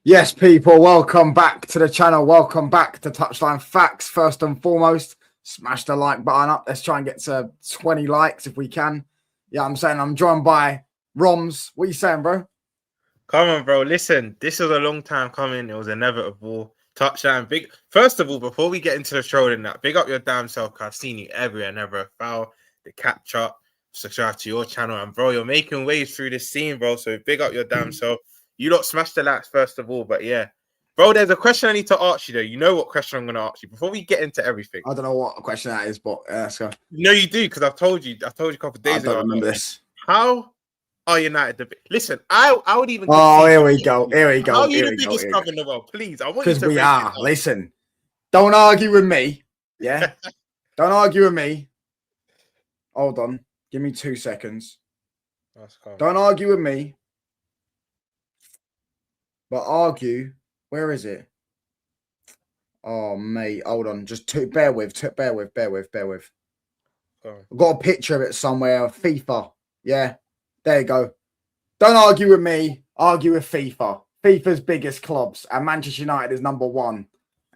Yes, people, welcome back to the channel. Welcome back to Touchline Facts. First and foremost, smash the like button up. Let's try and get to 20 likes if we can. Yeah, I'm saying I'm joined by Roms. What are you saying, bro? Come on, bro. Listen, this was a long time coming. It was inevitable. Touchdown. Big. First of all, before we get into the show and that, big up your damn self. Cause I've seen you everywhere. Never a foul. The catch up. Subscribe to your channel. And bro, you're making waves through this scene, bro. So big up your damn self. You lot smash the likes first of all. But yeah. Bro, there's a question I need to ask you though. You know what question I'm gonna ask you before we get into everything. I don't know what question that is, but let's go. No, you do, because I've told you a couple of days ago. I don't remember this. How are United Listen, I would even. Oh, here we go. Here we go. How are you the biggest club in the world? Please, I want you to. Because we are. Listen, don't argue with me. Yeah, don't argue with me. Hold on. Give me 2 seconds. Don't argue with me. But argue. Where is it? Oh, mate. Hold on. Just bear with. I've got a picture of it somewhere. FIFA. Yeah. There you go. Don't argue with me. Argue with FIFA. FIFA's biggest clubs. And Manchester United is number 1.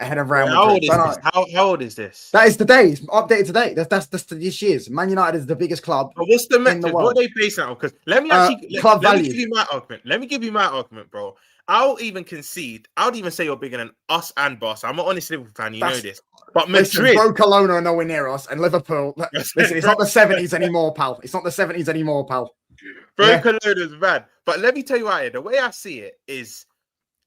Ahead of Real Madrid. How old is this? That is today. It's updated today. That's this year's. Man United is the biggest club. But what's the metric? What are they basing on? Because let me actually club let value. me give you my argument. Let me give you my argument, bro. I'll even concede. I would even say you're bigger than us and Barca. I'm an honest Liverpool fan. You know this. But Madrid, bro, Cologne are nowhere near us, and Liverpool. Listen, it's not the 70s anymore, pal. It's not the 70s anymore, pal. Bro, Cologne is bad. But let me tell you why. The way I see it is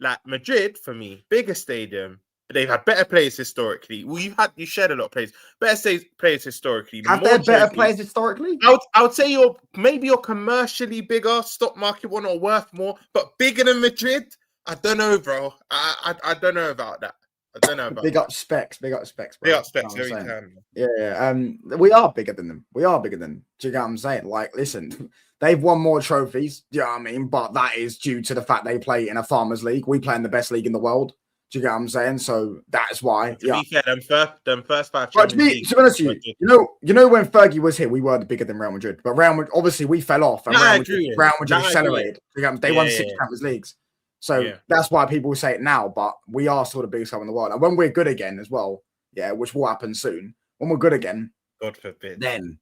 like Madrid for me, bigger stadium. They've had better players historically. Well, you shared a lot of players. Better players historically. Have they better players historically? I would say you're commercially bigger, stock market one or worth more, but bigger than Madrid. I don't know, bro. I don't know about that. I don't know about big up specs, bro. Big up specs every time. Yeah. We are bigger than them. Do you get what I'm saying? Like, listen, they've won more trophies. Do you know what I mean? But that is due to the fact they play in a farmers league. We play in the best league in the world. Do you get what I'm saying? So that's why. To be fair, them first 5. But to be honest with you, you know when Fergie was here, we were bigger than Real Madrid. But Real Madrid, obviously, we fell off, and Real Madrid accelerated. They won 6 Champions Leagues, so that's why people say it now. But we are still the biggest club in the world, and when we're good again as well, which will happen soon. When we're good again, God forbid, then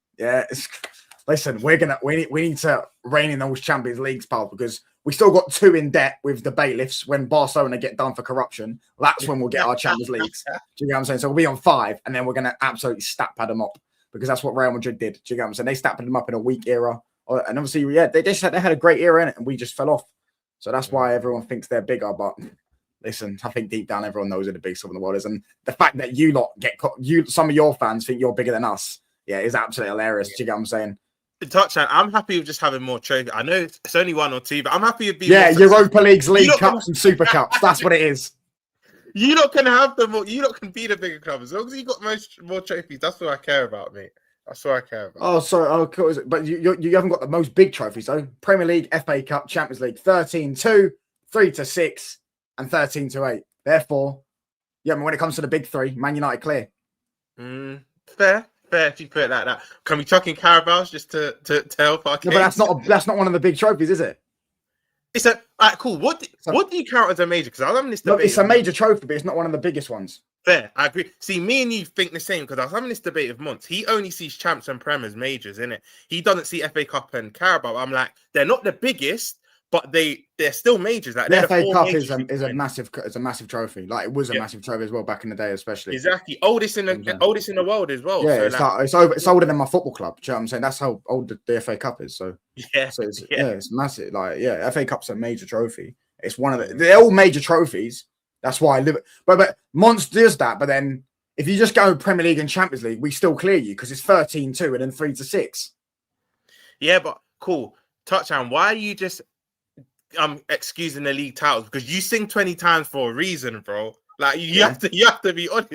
listen, we need to rein in those Champions Leagues, pal, because we still got 2 in debt with the bailiffs. When Barcelona get done for corruption, that's when we'll get our Champions Leagues. Do you get what I'm saying? So we'll be on 5, and then we're going to absolutely stat pad them up, because that's what Real Madrid did. Do you get what I'm saying? They stat padded them up in a weak era. And obviously, they had a great era in it, and we just fell off. So that's why everyone thinks they're bigger. But listen, I think deep down, everyone knows who the biggest club in the world is. And the fact that some of your fans think you're bigger than us, is absolutely hilarious. Do you get what I'm saying? Touchdown. I'm happy with just having more trophies. I know it's only 1 or 2, but I'm happy with being Europa Leagues, League Cups, and Super Cups. That's what it is. You lot can have them. You lot can be the bigger club as long as you got more trophies. That's what I care about, mate. That's what I care about. Oh, sorry. Oh, cool. But you haven't got the most big trophies though. Premier League, FA Cup, Champions League, 13-2, 3-6, and 13-8. Therefore, when it comes to the big 3, Man United clear. Fair. If you put it like that, can we chuck in Carabaos just to help our case? No, but that's not one of the big trophies, is it? It's cool. What do you count as a major? Because I was having this debate. It's a major trophy, but it's not one of the biggest ones. Fair, I agree. See, me and you think the same, because I was having this debate with Monts. He only sees champs and prem as majors, innit? He doesn't see FA Cup and Carabao. I'm like, they're not the biggest, but they're still majors. Like, the FA Cup is a massive trophy. Like, it was a massive trophy as well back in the day, especially. Exactly, oldest in the world as well. Yeah, so it's older than my football club. Do you know what I'm saying? That's how old the FA Cup is. So it's massive. Like, FA Cup's a major trophy. It's one of they're all major trophies. That's why I live it. But Monst does that. But then if you just go Premier League and Champions League, we still clear you because it's 13-2 and then 3-6. Yeah, but cool. Touchdown. Why are you just excusing the league titles? Because you sing 20 times for a reason, bro. Like you have to be honest.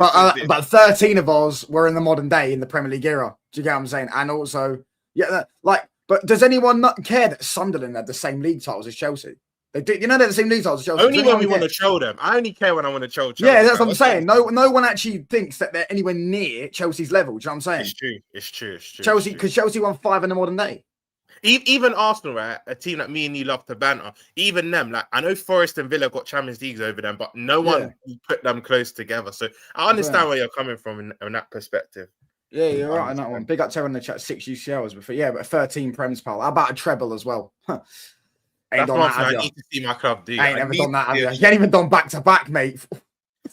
But 13 of us were in the modern day in the Premier League era. Do you get what I'm saying? And also, but does anyone not care that Sunderland had the same league titles as Chelsea? They do, they're the same league titles as Chelsea. Only when we want to troll them. I only care when I want to troll Chelsea. Yeah, that's what I'm saying. No one actually thinks that they're anywhere near Chelsea's level. Do you know what I'm saying? It's true. Chelsea, because Chelsea won 5 in the modern day. Even Arsenal, right? A team that me and you love to banter. Even them, like I know Forest and Villa got Champions Leagues over them, but no one put them close together. So I understand where you're coming from in that perspective. Yeah, you're right on that one. Big up to everyone in the chat. 6 UCLs, but 13 Prems, pal. How about a treble as well? Ain't That's done one that, thing have I you? need to see my club do. Ain't ever done that, have you? You ain't even done back to back, mate.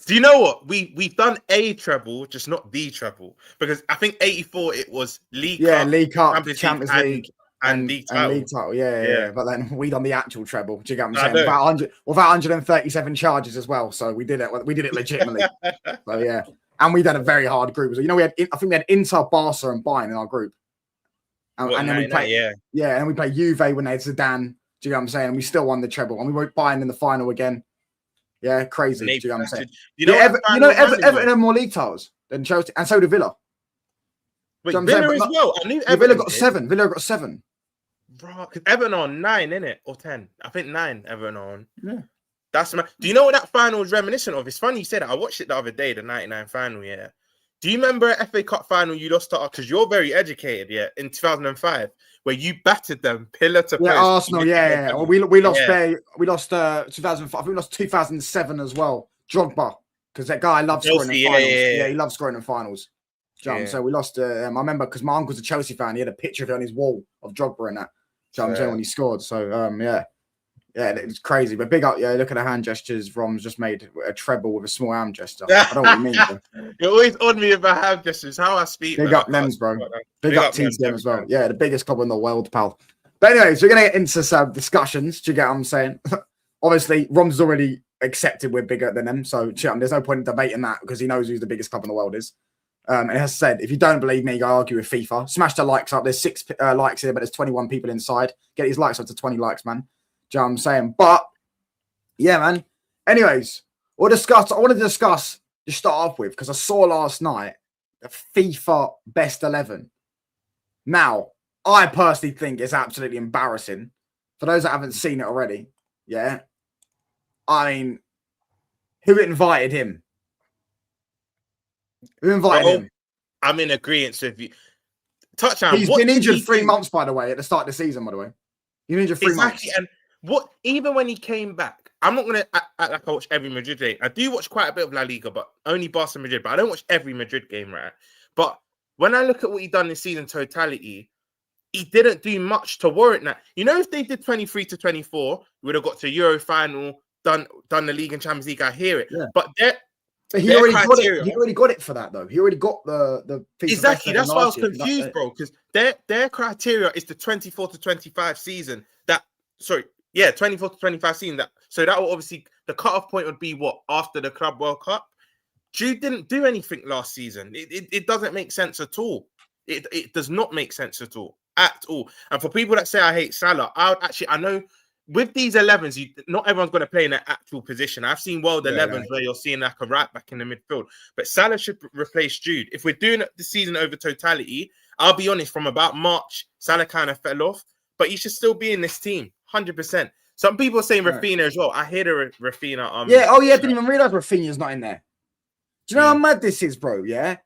Do you know what? We've done a treble, just not the treble. Because I think 84 it was League Cup, League Cup, Champions League, and League title. League title. Yeah. But then we done the actual treble. Do you get what I'm saying? Know. Without 137 charges as well. So we did it. We did it legitimately. So yeah. And we done a very hard group. So, you know, I think we had Inter, Barca, and Bayern in our group. And then we played, and then we played Juve when they had Zidane. Do you know what I'm saying? And we still won the treble. And we were Bayern in the final again. Yeah, crazy. Do you know what I'm saying? You know, Everton had more league titles than Chelsea, and so did Villa. Wait, Villa as well. I knew Villa got 7. Villa got 7. Bro, because Everton on 9, innit? Or 10. I think 9 Everton on. Yeah. Do you know what that final was reminiscent of? It's funny you said that. I watched it the other day, the 99 final, yeah. Do you remember an FA Cup final you lost to, because you're very educated, in 2005, where you battered them pillar to post? Yeah, Arsenal, yeah. Well, we lost we lost 2005. I think we lost 2007 as well. Drogba, because that guy loves scoring in finals. Yeah, he loves scoring in finals. Do you know what I'm saying? We lost. I remember because my uncle's a Chelsea fan. He had a picture of it on his wall of Drogba and that. Do you know what I'm saying, when he scored? So yeah, it's crazy. But big up, look at the hand gestures. Rom's just made a treble with a small arm gesture. I don't know what you mean. Bro. You're always on me about hand gestures. How I speak. Big up Lems, bro. Big up TCM as well. Yeah, the biggest club in the world, pal. But anyways, we're gonna get into some discussions. Do you get what I'm saying? Obviously, Rom's already accepted we're bigger than them, so there's no point in debating that because he knows who's the biggest club in the world is. And as I said, if you don't believe me, go argue with FIFA. Smash the likes up. There's 6 likes here, but there's 21 people inside. Get these likes up to 20 likes, man. Do you know what I'm saying? But yeah, man. Anyways, I want to discuss to start off with because I saw last night the FIFA best 11. Now, I personally think it's absolutely embarrassing for those that haven't seen it already. Yeah, I mean, who invited him? Who invited him? I'm in agreement with you. Touchdown. He's been injured 3 months, by the way, at the start of the season. By the way, he's been injured 3 months. And even when he came back, I'm not gonna act like I watch every Madrid game. I do watch quite a bit of La Liga, but only Barca Madrid. But I don't watch every Madrid game, right? But when I look at what he done this season totality, he didn't do much to warrant that. You know, if they did 23 to 24, we would have got to Euro final, done the league and Champions League. I hear it, but he already got it. He already got it for that though. He already got the exactly. That's why I was confused, bro. Because their criteria is the 24 to 25 season. 24 to 25 season. So that will obviously the cutoff point would be what after the Club World Cup. Jude didn't do anything last season. It doesn't make sense at all. It does not make sense at all. And for people that say I hate Salah, I know with these 11s, not everyone's going to play in their actual position. I've seen world 11s where you're seeing like a right back in the midfield. But Salah should replace Jude. If we're doing the season over totality, I'll be honest, from about March, Salah kind of fell off. But he should still be in this team, 100%. Some people are saying Rafinha as well. I hear the Rafinha. Didn't even realise Rafinha's not in there. Do you know how mad this is, bro? Yeah?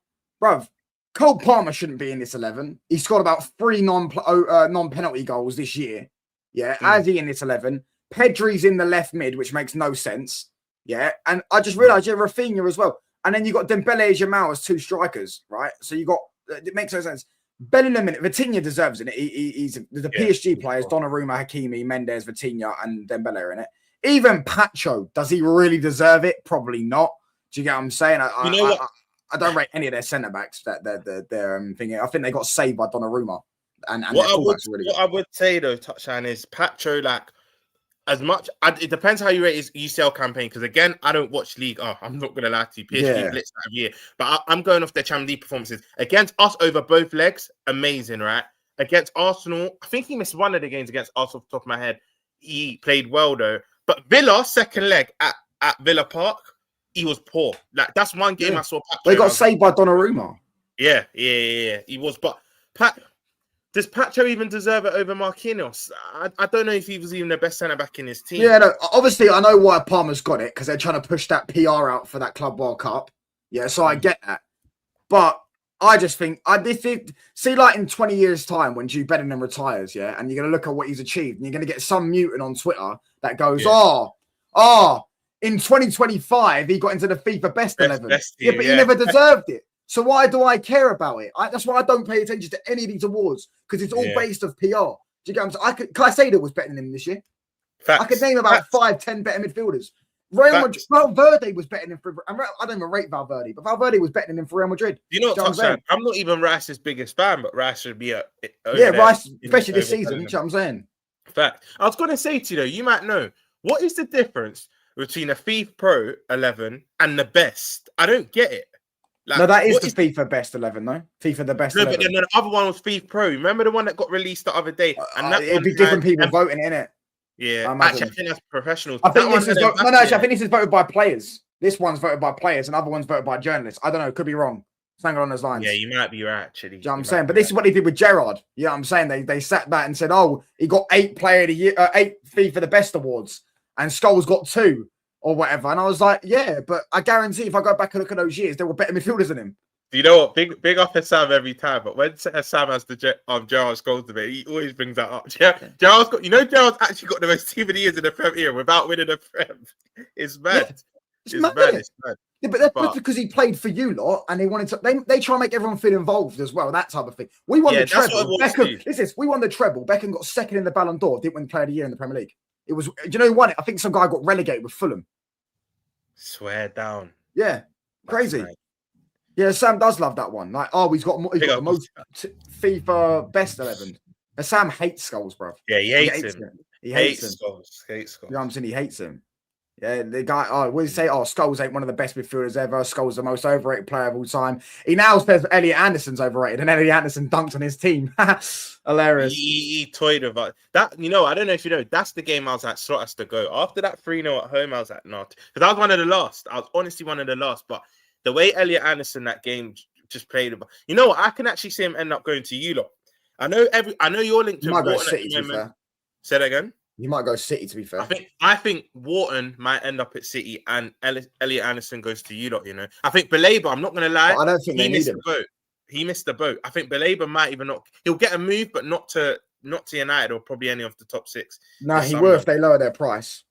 Bruv, Cole Palmer shouldn't be in this 11. He scored about 3 non-penalty goals this year. Yeah, as he in this 11. Pedri's in the left mid, which makes no sense. Yeah, and I just realised Rafinha as well. And then you got Dembele and Jamal as 2 strikers, right? So you got, it makes no sense. Bellingham, Vitinha deserves it. He's the PSG players, Donnarumma, Hakimi, Mendes, Vitinha, and Dembele are in it. Even Pacho, does he really deserve it? Probably not. Do you get what I'm saying? I don't rate any of their centre backs that they're thinking. I think they got saved by Donnarumma. And what I would say though, Touchdown, is Pacho, like, as much, it depends how you rate his UCL campaign. Because again, I don't watch league. I'm not gonna lie to you. PSG blitzed that year, but I'm going off their Champions League performances against us over both legs. Amazing, right? Against Arsenal, I think he missed one of the games against us off the top of my head. He played well though. But Villa second leg at Villa Park, he was poor. Like that's one game I saw. Pacho, they got saved by Donnarumma. Yeah. He was, but does Pacho even deserve it over Marquinhos? I don't know if he was even the best centre-back in his team. Yeah, no, obviously, I know why Palmer's got it, because they're trying to push that PR out for that Club World Cup. Yeah, so I get that. But I just think see, like in 20 years' time when Jude Bellingham retires, yeah, and you're gonna look at what he's achieved, and you're gonna get some mutant on Twitter that goes, in 2025 he got into the FIFA best 11. Yeah, but he never deserved it. So why do I care about it? That's why I don't pay attention to any of these awards, because it's all based off PR. Do you get what I'm saying? Can I say that was better than him this year? Facts. I could name about 5-10 better midfielders. Real Madrid, Valverde was better than for. I don't even rate Valverde, but Valverde was better than him for Real Madrid. You know what I'm not even Rice's biggest fan, but Rice should be Rice, especially this season. You know what I'm saying? Fact. I was going to say to you though, you might know what is the difference between a FIFA Pro 11 and the best. I don't get it. Like, no, that is the FIFA best 11 though. FIFA the best. No, 11. but then the other one was FIFA Pro. Remember the one that got released the other day? And that it'd be different people voting in it. Yeah, actually, I think that's professionals. I think this is I think this is voted by players. This one's voted by players, and other one's voted by journalists. I don't know, could be wrong. Something along those lines. Yeah, you might be right, actually. You know what I'm saying? But this is what they did with Gerrard. You know what I'm saying? They sat back and said, "Oh, he got 8 Player of the Year, 8 FIFA the Best awards, and Scholes got 2 or whatever." And I was like, "Yeah, but I guarantee if I go back and look at those years, there were better midfielders than him." You know what? Big up at Sam every time, but when Sam has the Gerrard Scholes debate, he always brings that up. Gerrard's actually got the most team of the years in the Premier without winning the Prem. It's mad. Yeah, it's mad. Yeah, but that's because he played for you lot, and they wanted to. They try and make everyone feel involved as well. That type of thing. We won the treble. We won the treble. Beckham got second in the Ballon d'Or. Didn't win Player of the Year in the Premier League. It was. Do you know who won it? I think some guy got relegated with Fulham. Swear down. Yeah, crazy. Yeah, Sam does love that one. Like, he's got the most FIFA best 11. And Sam hates Scholes, bro. Yeah, he hates him. He hates him. Scholes. You know what I'm saying? He hates him. Yeah, the guy, what did he say? Scholes ain't one of the best midfielders ever. Scholes the most overrated player of all time. He now says Elliot Anderson's overrated, and Elliot Anderson dunked on his team. Hilarious. He toyed about that. You know, I don't know if you know, that's the game I was at, slot us to go. After that 3-0 at home, I was at not. Because I was one of the last. I was honestly one of the last, but the way Elliot Anderson that game just played, you know what? I can actually see him end up going to you lot. I know you're linked to. You might go City. To be fair. Say that again. You might go City. To be fair, I think Wharton might end up at City, and Elliot Anderson goes to you lot. You know, I think Belabor. I'm not going to lie. But I don't think he missed the boat. He missed the boat. I think Belabor might even not. He'll get a move, but not to United or probably any of the top 6. No, he will if they lower their price.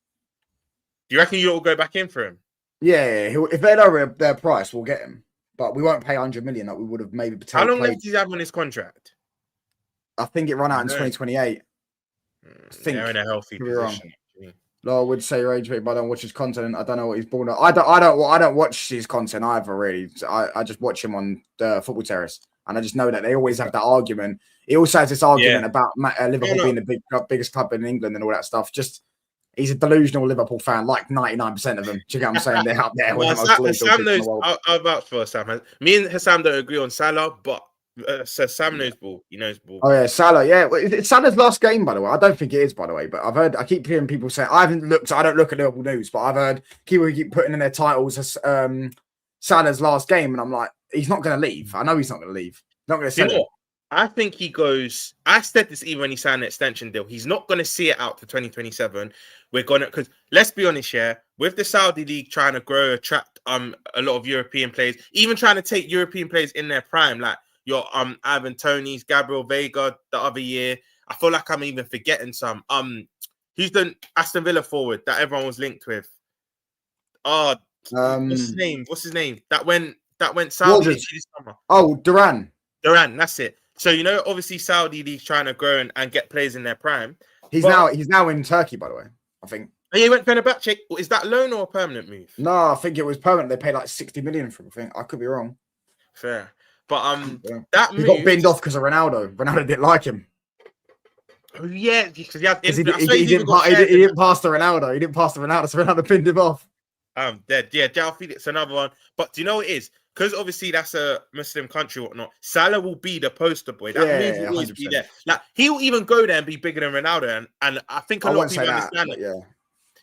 Do you reckon you'll go back in for him? Yeah, if they lower their price, we'll get him. But we won't pay 100 million that we would have maybe potentially. How long left does he have on his contract? I think it run out in 2028. I think they're in a healthy position. I would say rage bait, but I don't watch his content. I don't know what he's born. I don't watch his content either. Really, I just watch him on the Football Terrace, and I just know that they always have that argument. He also has this argument about Liverpool being the biggest club in England and all that stuff. Just he's a delusional Liverpool fan, like 99% of them. Do you get what I'm saying? They're up there. I'll vouch for Sam. Me and Hassam don't agree on Salah, but so Sam knows ball. He knows ball. Oh yeah, Salah. Yeah, it's Salah's last game, by the way. I don't think it is, by the way. But I keep hearing people say I haven't looked. I don't look at Liverpool news, but I've heard people keep putting in their titles as Salah's last game, and I'm like, he's not going to leave. I know he's not going to leave. He's not going to sell it. I think he goes. I said this even when he signed the extension deal. He's not going to see it out to 2027. We're gonna, because let's be honest here, with the Saudi league trying to grow, attract a lot of European players, even trying to take European players in their prime, like your Ivan Toney's, Gabriel Vega the other year. I feel like I'm even forgetting some. Who's the Aston Villa forward that everyone was linked with? What's his name? That went Saudi this summer. Oh, Duran, that's it. So you know, obviously Saudi league's trying to grow and get players in their prime. He's now in Turkey, by the way. I think. Oh, he went Fenerbahce. Is that loan or a permanent move? No, I think it was permanent. They paid like 60 million for him. I could be wrong. Fair. But that he got binned off because of Ronaldo. Ronaldo didn't like him. Oh yeah, because he didn't pass to Ronaldo. He didn't pass to Ronaldo, so Ronaldo pinned him off. Dead. Yeah, João Felix, another one. But do you know what it is? Because obviously that's a Muslim country, whatnot. Salah will be the poster boy. That move will always be there. Like he'll even go there and be bigger than Ronaldo. And I think a lot of people understand it. Yeah.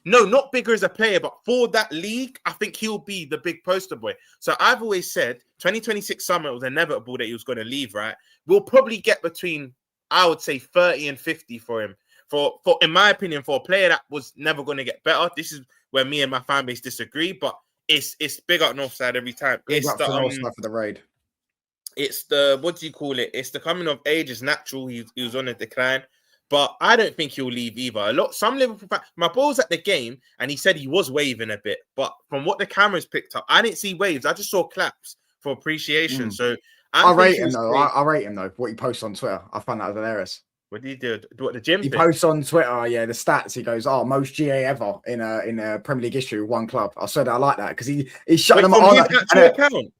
No, not bigger as a player, but for that league, I think he'll be the big poster boy. So I've always said 2026 summer, it was inevitable that he was going to leave, right? We'll probably get between, I would say, 30 and 50 for him. For in my opinion, for a player that was never going to get better. This is where me and my fan base disagree, but it's big up Northside every time. It's the Northside for the raid. It's the what do you call it? It's the coming of age is natural. He was on a decline, but I don't think he'll leave either. Some Liverpool fans, my ball was at the game, and he said he was waving a bit, but from what the cameras picked up, I didn't see waves. I just saw claps for appreciation. So I rate him though. I rate him though. What he posts on Twitter, I find that hilarious. What did he do? What the gym? He posts on Twitter, yeah, the stats. He goes, "Oh, most GA ever in a Premier League history with one club." I said I like that because he's shutting them on.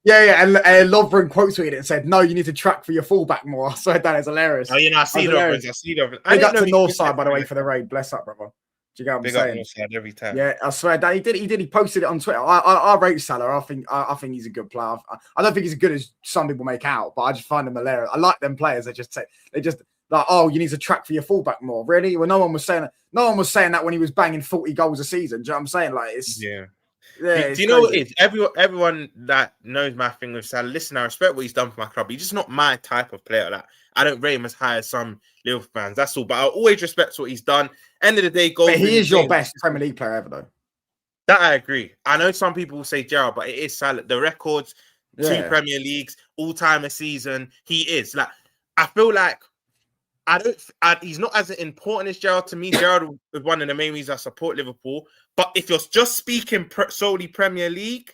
Yeah, and Lovren quote tweeted and said, "No, you need to track for your fullback more." I said that is hilarious. Oh, I see Lovren. I see Lovren. I got to Northside, by the way, for the raid. Bless up, brother. Do you get what I'm saying? Northside every time. Yeah, I swear that he did. He posted it on Twitter. I rate Salah. I think he's a good player. I don't think he's as good as some people make out, but I just find him hilarious. I like them players. They just like, oh, you need to track for your fullback more. Really? Well, no one was saying that when he was banging 40 goals a season. Do you know what I'm saying? Like, it's do you know what it is? Everyone that knows my thing with Salah, listen, I respect what he's done for my club. He's just not my type of player. Like, I don't rate him as high as some Liverpool fans. That's all. But I always respect what he's done. End of the day, goals. He is your best Premier League player ever, though. That I agree. I know some people will say Gerrard, but it is Salah. The records, 2 Premier Leagues, all-time a season. He is. Like, I feel like he's not as important as Gerrard to me. Gerrard was one of the main reasons I support Liverpool. But if you're just speaking solely Premier League,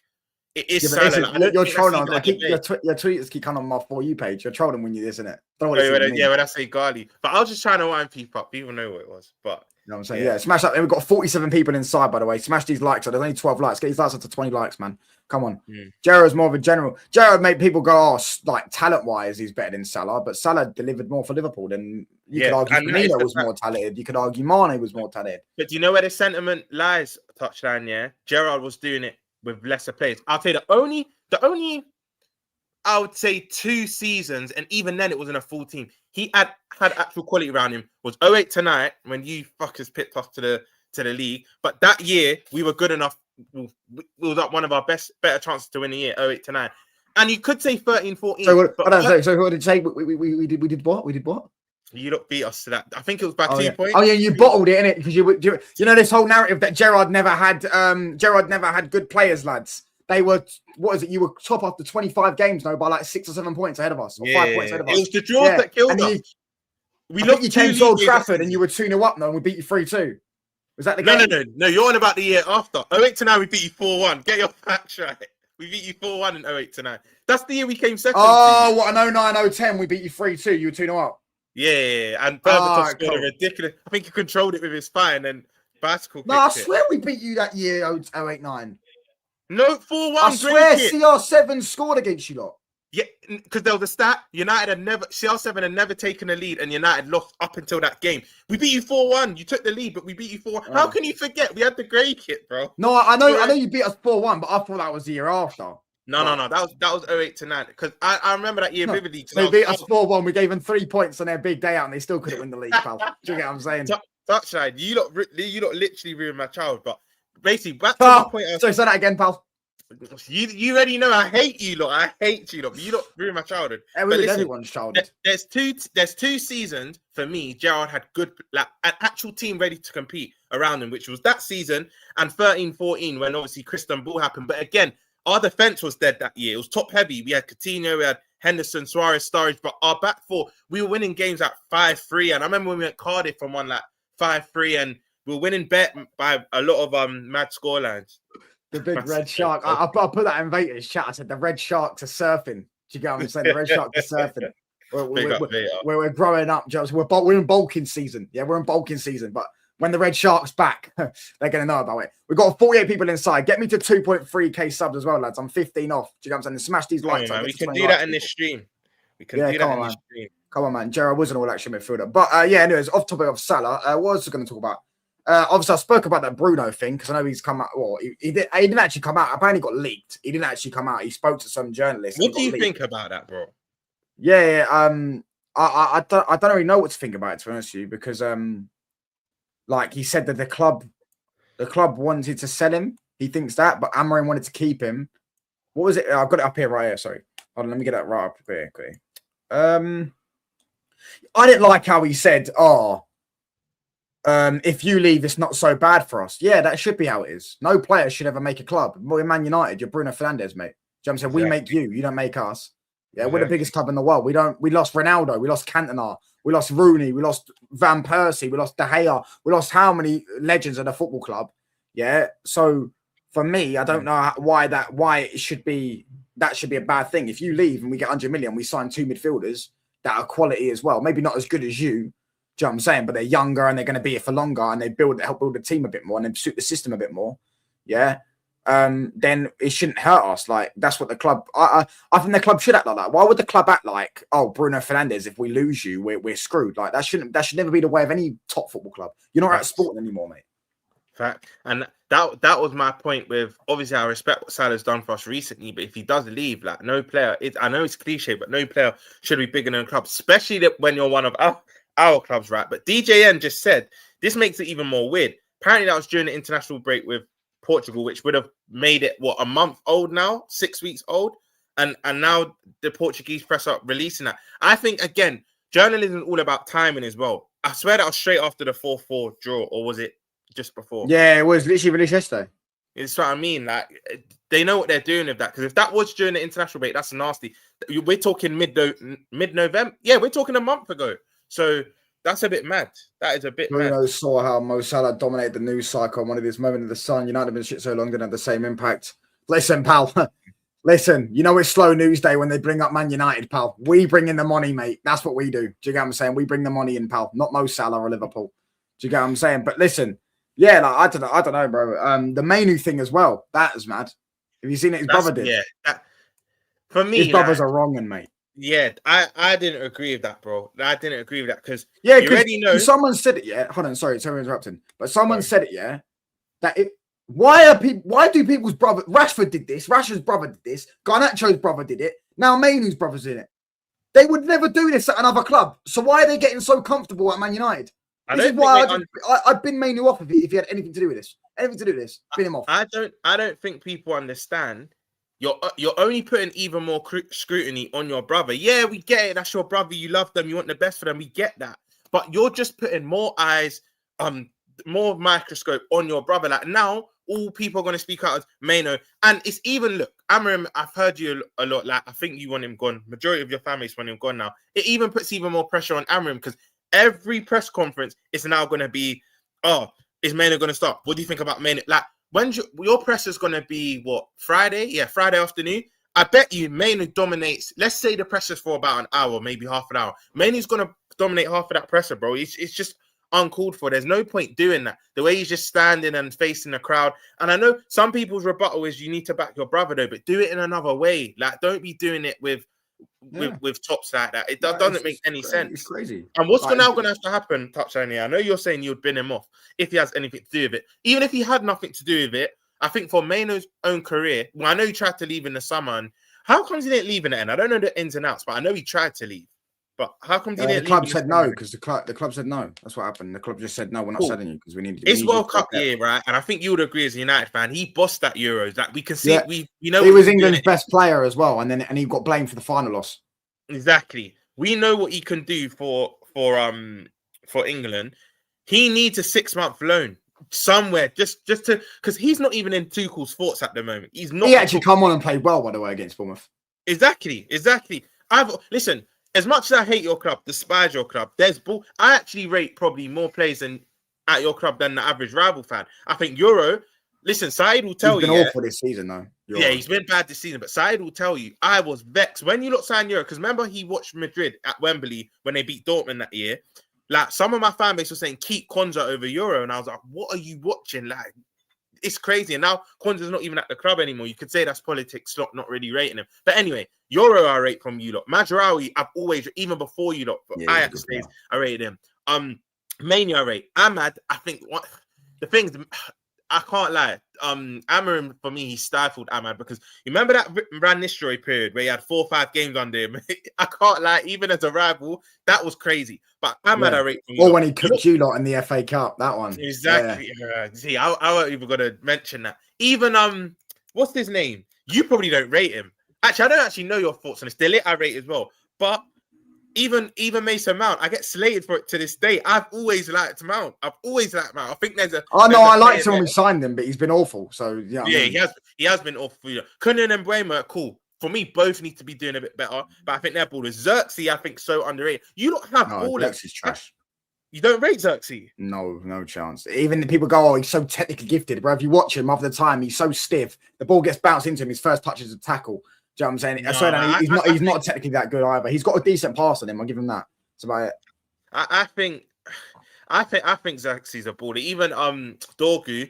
it is Salah. You're trolling. I keep your tweets keep coming on my For You page. You're trolling when you isn't it? When I say Gali. But I was just trying to wind people up. People know what it was. But you know what I'm saying? Yeah, smash that. We've got 47 people inside, by the way. Smash these likes. So there's only 12 likes. Get these likes up to 20 likes, man. Come on. Gerrard's more of a general. Gerrard made people go, oh, like talent-wise, he's better than Salah. But Salah delivered more for Liverpool than you could argue. Firmino was more talented. You could argue Mane was more talented. But do you know where the sentiment lies, Touchline? Yeah, Gerrard was doing it with lesser players. I'll say the only I would say 2 seasons, and even then it wasn't a full team. He had actual quality around him. Was 08 to 9 when you fuckers picked us to the league. But that year we were good enough. We was up one of our better chances to win the year, 08 to 9. And you could say 13, 14. So what did you say? We did what? We did what? You lot beat us to that. I think it was by 2 points. Oh yeah, you bottled it, innit? Because you know this whole narrative that Gerrard never had good players, lads. They were, what is it? You were top after 25 games now by like 6 or 7 points ahead of us, or 5 points ahead of us. It was the draws that killed us. You came to Old Trafford and you were 2-0 up now, and we beat you 3-2. Was that the game? No. You're on about the year after. 08 to 9, we beat you 4-1. Get your facts right. We beat you 4-1 in 08 to 9. That's the year we came second. Oh, what an 09, 010, we beat you 3-2. You were 2-0 up. Yeah. And Berbatov scored a ridiculous. I think he controlled it with his spine and bicycle. No, I swear we beat you that year, 08, 9. No, 4-1. I swear CR7 scored against you lot. Yeah, because there was a stat. CR7 had never taken a lead, and United lost up until that game. We beat you 4-1. You took the lead, but we beat you 4-1. How can you forget? We had the grey kit, bro. No, I know you beat us 4-1, but I thought that was the year after. No. That was 08 to 9. Because I remember that year vividly. They beat us 4-1. We gave them 3 points on their big day out, and they still couldn't win the league, pal. Do you get what I'm saying? Touchline, you lot literally ruined my child. But basically, back to the point. Sorry, say that again, pal. You already know I hate you lot. I hate you lot. But you lot ruined my childhood. Everyone's childhood. There's two seasons for me. Gerrard had good, like an actual team ready to compete around him, which was that season and 13-14 when obviously Christian Ball happened. But again, our defense was dead that year. It was top heavy. We had Coutinho, we had Henderson, Suarez, Sturridge, but our back four, we were winning games at 5-3. And I remember when we went Cardiff and won like 5-3, and we were winning bet by a lot of mad scorelines. The big red shark. I put that in Vader's chat. I said the red sharks are surfing. Do you get what I'm saying? The red sharks are surfing. We're growing up, Jones. We're in bulking season. Yeah, we're in bulking season. But when the red shark's back, they're gonna know about it. We've got 48 people inside. Get me to 2.3k subs as well, lads. I'm 15 off. Do you get what I'm saying? Smash these likes. Man, we can do that in this stream. We can do that in this stream. Come on, man. Gerrard wasn't all actually midfielder. But anyways, off topic of Salah, what was I going to talk about? Obviously, I spoke about that Bruno thing because I know he's come out. Well, he didn't actually come out. Apparently, got leaked. He didn't actually come out. He spoke to some journalists. What do you think about that, bro? Yeah. I don't really know what to think about it, to be honest with you, because like he said that the club wanted to sell him. He thinks that, but Amorim wanted to keep him. What was it? I've got it up here right here. Sorry, hold on. Let me get that right up quickly. I didn't like how he said, if you leave, it's not so bad for us. Yeah, that should be how it is. No player should ever make a club. We're Man United. You're Bruno Fernandes, mate. Do you know what I'm saying? We make you. You don't make us. Yeah, we're the biggest club in the world. We lost Ronaldo, we lost Cantona, we lost Rooney, we lost Van Persie, we lost De Gea, we lost how many legends of the football club? Yeah. So for me, I don't know why it should be a bad thing. If you leave and we get 100 million, we sign 2 midfielders that are quality as well. Maybe not as good as you. Do you know what I'm saying? But they're younger and they're going to be here for longer and they help build the team a bit more and they suit the system a bit more. Yeah. Then it shouldn't hurt us. Like that's what the club. I think the club should act like that. Why would the club act like, oh, Bruno Fernandes, if we lose you, we're screwed? Like that should never be the way of any top football club. You're not at Sporting anymore, mate. Fact. And that was my point with, obviously I respect what Salah's done for us recently, but if he does leave, like no player, I know it's cliche, but no player should be bigger than a club, especially when you're one of our clubs, right? But DJN just said this makes it even more weird. Apparently that was during the international break with Portugal, which would have made it a month old now, 6 weeks old, and now the Portuguese press are releasing that. I think again, journalism is all about timing as well. I swear that was straight after the 4-4 draw, or was it just before? Yeah, it was literally released yesterday. It's what I mean. Like they know what they're doing with that, because if that was during the international break, that's nasty. We're talking mid-November. Yeah, we're talking a month ago. So that's a bit mad. That is a bit mad. Bruno saw how Mo Salah dominated the news cycle and wanted this moment of the sun. United have been shit so long, didn't have the same impact. Listen, pal. Listen, you know it's slow news day when they bring up Man United, pal. We bring in the money, mate. That's what we do. Do you get what I'm saying? We bring the money in, pal. Not Mo Salah or Liverpool. Do you get what I'm saying? But listen, yeah, like, I don't know, bro. The Manu thing as well. That is mad. Have you seen it? His brother did. Yeah. For me, his brothers are wrong, and mate. Yeah, I didn't agree with that, bro. I didn't agree with that because you already know. Someone said it, yeah. Hold on, sorry interrupting. But someone said it, yeah. That why do people's brother Rashford did this? Rashford's brother did this. Garnacho's brother did it. Now Mainoo's brother's in it. They would never do this at another club. So why are they getting so comfortable at Man United? This is why I've been Mainoo off if he had anything to do with this. Anything to do with this. Bin him off. I don't think people understand. You're only putting even more scrutiny on your brother. Yeah, we get it. That's your brother. You love them. You want the best for them. We get that. But you're just putting more eyes, more microscope on your brother. Like now, all people are going to speak out as Mano. And it's even, look, Amram, I've heard you a lot. Like, I think you want him gone. Majority of your family's want him gone now. It even puts even more pressure on Amram because every press conference is now going to be, oh, is Mano going to start? What do you think about Mano? Like, when your press is going to be, what, Friday? Yeah, Friday afternoon. I bet you Mano dominates. Let's say the presser's for about an hour, maybe half an hour. Mano's going to dominate half of that presser, bro. It's just uncalled for. There's no point doing that. The way he's just standing and facing the crowd. And I know some people's rebuttal is you need to back your brother, though, but do it in another way. Like, don't be doing it with tops like that. It doesn't make any sense. It's crazy. And what's now going to have to happen, Touchdown here? I know you're saying you'd bin him off if he has anything to do with it. Even if he had nothing to do with it, I think for Mano's own career, well, I know he tried to leave in the summer. And how comes he didn't leave in the end? I don't know the ins and outs, but I know he tried to leave. But how come he didn't leave? The club said no because the club said no. That's what happened. The club just said no. We're not selling you because we need. It's World Cup year, right? And I think you would agree as a United fan, he bossed that Euros. Like we can see, we know he was England's best player as well, and he got blamed for the final loss. Exactly. We know what he can do for England. He needs a 6-month loan somewhere just to, because he's not even in Tuchel's thoughts at the moment. He's not. He actually come on and played well, by the way, against Bournemouth. Exactly. Listen. As much as I hate your club, despise your club, I actually rate probably more players at your club than the average rival fan. I think listen, Saeed will tell you. He's been awful this season, though. He's been bad this season, but Saeed will tell you, I was vexed. When you signed Euro, because remember he watched Madrid at Wembley when they beat Dortmund that year. Like, some of my fan base was saying, keep Konza over Euro. And I was like, what are you watching? Like, it's crazy. And now Konza's not even at the club anymore. You could say that's politics, not really rating him. But anyway, Euro I rate from you lot. Majraoui, I've always, even before you lot, but Ajax days, I rated him. Mania I rate. Ahmad, I think the things I can't lie. Amarim, for me, he stifled Ahmad because you remember that Van Nistelrooy period where he had 4 or 5 games under him. I can't lie, even as a rival, that was crazy. But Ahmad, I rate from you. Or when he cooked you lot in the FA Cup, that one. Exactly. See, I wasn't even gonna mention that. Even what's his name? You probably don't rate him. Actually, I don't actually know your thoughts on this. Delete I rate as well, but. Even Mason Mount, I get slated for it to this day. I've always liked Mount. I think there's a. Oh no, I liked him when we signed him, but he's been awful. So yeah, he has been awful. Kunin and Mbeumo, cool. for me, both need to be doing a bit better. But I think their ballers, Xerxes, I think, so underrated. You don't have No, ballers. Xerxes trash. You don't rate Xerxes? No chance. Even the people go, oh, he's so technically gifted. Bro, if you watch him half the time, he's so stiff. The ball gets bounced into him. His first touch is a tackle. Do you know what I'm saying? No, He's not technically that good either. He's got a decent pass on him. I'll give him that. That's about it. I think Xerxes a baller. Even Dorgu,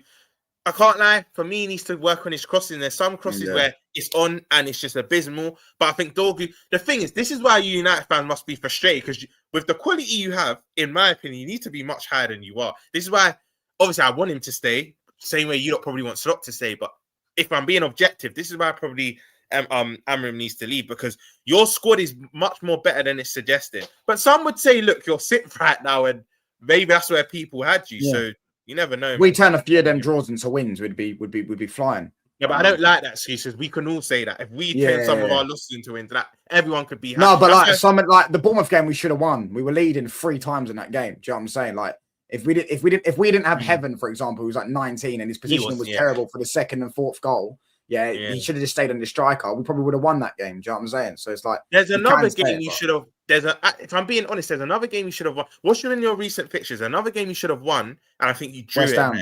I can't lie. For me, he needs to work on his crossing. There's some crosses where it's on and it's just abysmal. But I think Dorgu. The thing is, this is why you United fans must be frustrated because with the quality you have, in my opinion, you need to be much higher than you are. This is why, obviously, I want him to stay. Same way you don't probably want Slot to stay. But if I'm being objective, this is why probably Amram needs to leave because your squad is much more better than it's suggesting. But some would say, look, you're sitting right now, and maybe that's where people had you. Yeah. So. You never know. We turn a few of them draws into wins. Would be flying. Yeah, but I don't like that excuses. We can all say that if we turn some of our losses into wins, that everyone could be happy. No, but like the Bournemouth game, we should have won. We were leading 3 times in that game. Do you know what I'm saying? Like if we didn't have Heaven, for example, who was like 19 and his position was terrible for the second and fourth goal. Yeah, he should have just stayed on the striker. We probably would have won that game. Do you know what I'm saying? So it's like there's another game you should have. If I'm being honest, there's another game you should have won. What's in your recent fixtures? Another game you should have won, and I think you drew West Ham.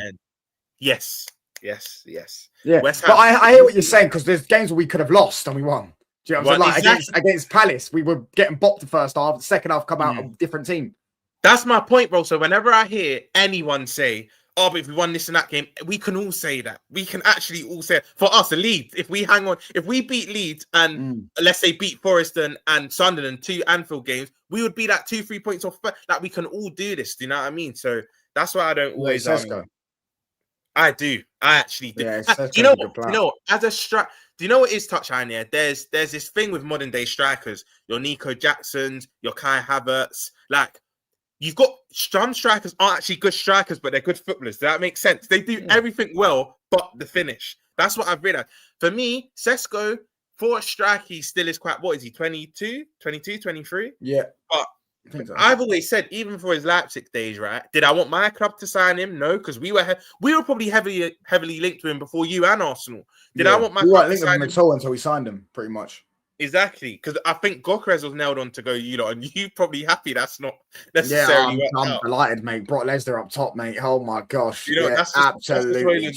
Yes. Yeah, but I hear what you're saying because there's games where we could have lost and we won. Do you know what I'm saying? Like against Palace, we were getting bopped the first half. The second half, come out a different team. That's my point, bro. So whenever I hear anyone say, oh, but if we won this and that game, we can all say that. We can actually all say it. For us, Leeds, if we hang on, if we beat Leeds and let's say beat Forest and Sunderland 2 Anfield games, we would be that 2-3 points off. Like we can all do this. Do you know what I mean? So that's why I don't always. I do. I actually do. Yeah, you know, as a strike, do you know what is touchline here? There's this thing with modern day strikers. Your Nico Jacksons, your Kai Havertz, like. You've got some strikers aren't actually good strikers, but they're good footballers. Does that make sense? They do everything well, but the finish. That's what I've realized. For me, Sesko, for a striker, he still is quite, what is he, 22, 23? Yeah. But I've always said, even for his Leipzig days, right? Did I want my club to sign him? No, because we were probably heavily linked to him before you and Arsenal. Did I want my club to sign him? At all until we signed him, pretty much. Exactly, because I think Gokrez was nailed on to go, and you probably happy that's not necessarily. Yeah, I'm delighted, mate. Brock Lesnar up top, mate. Oh my gosh, that's absolutely.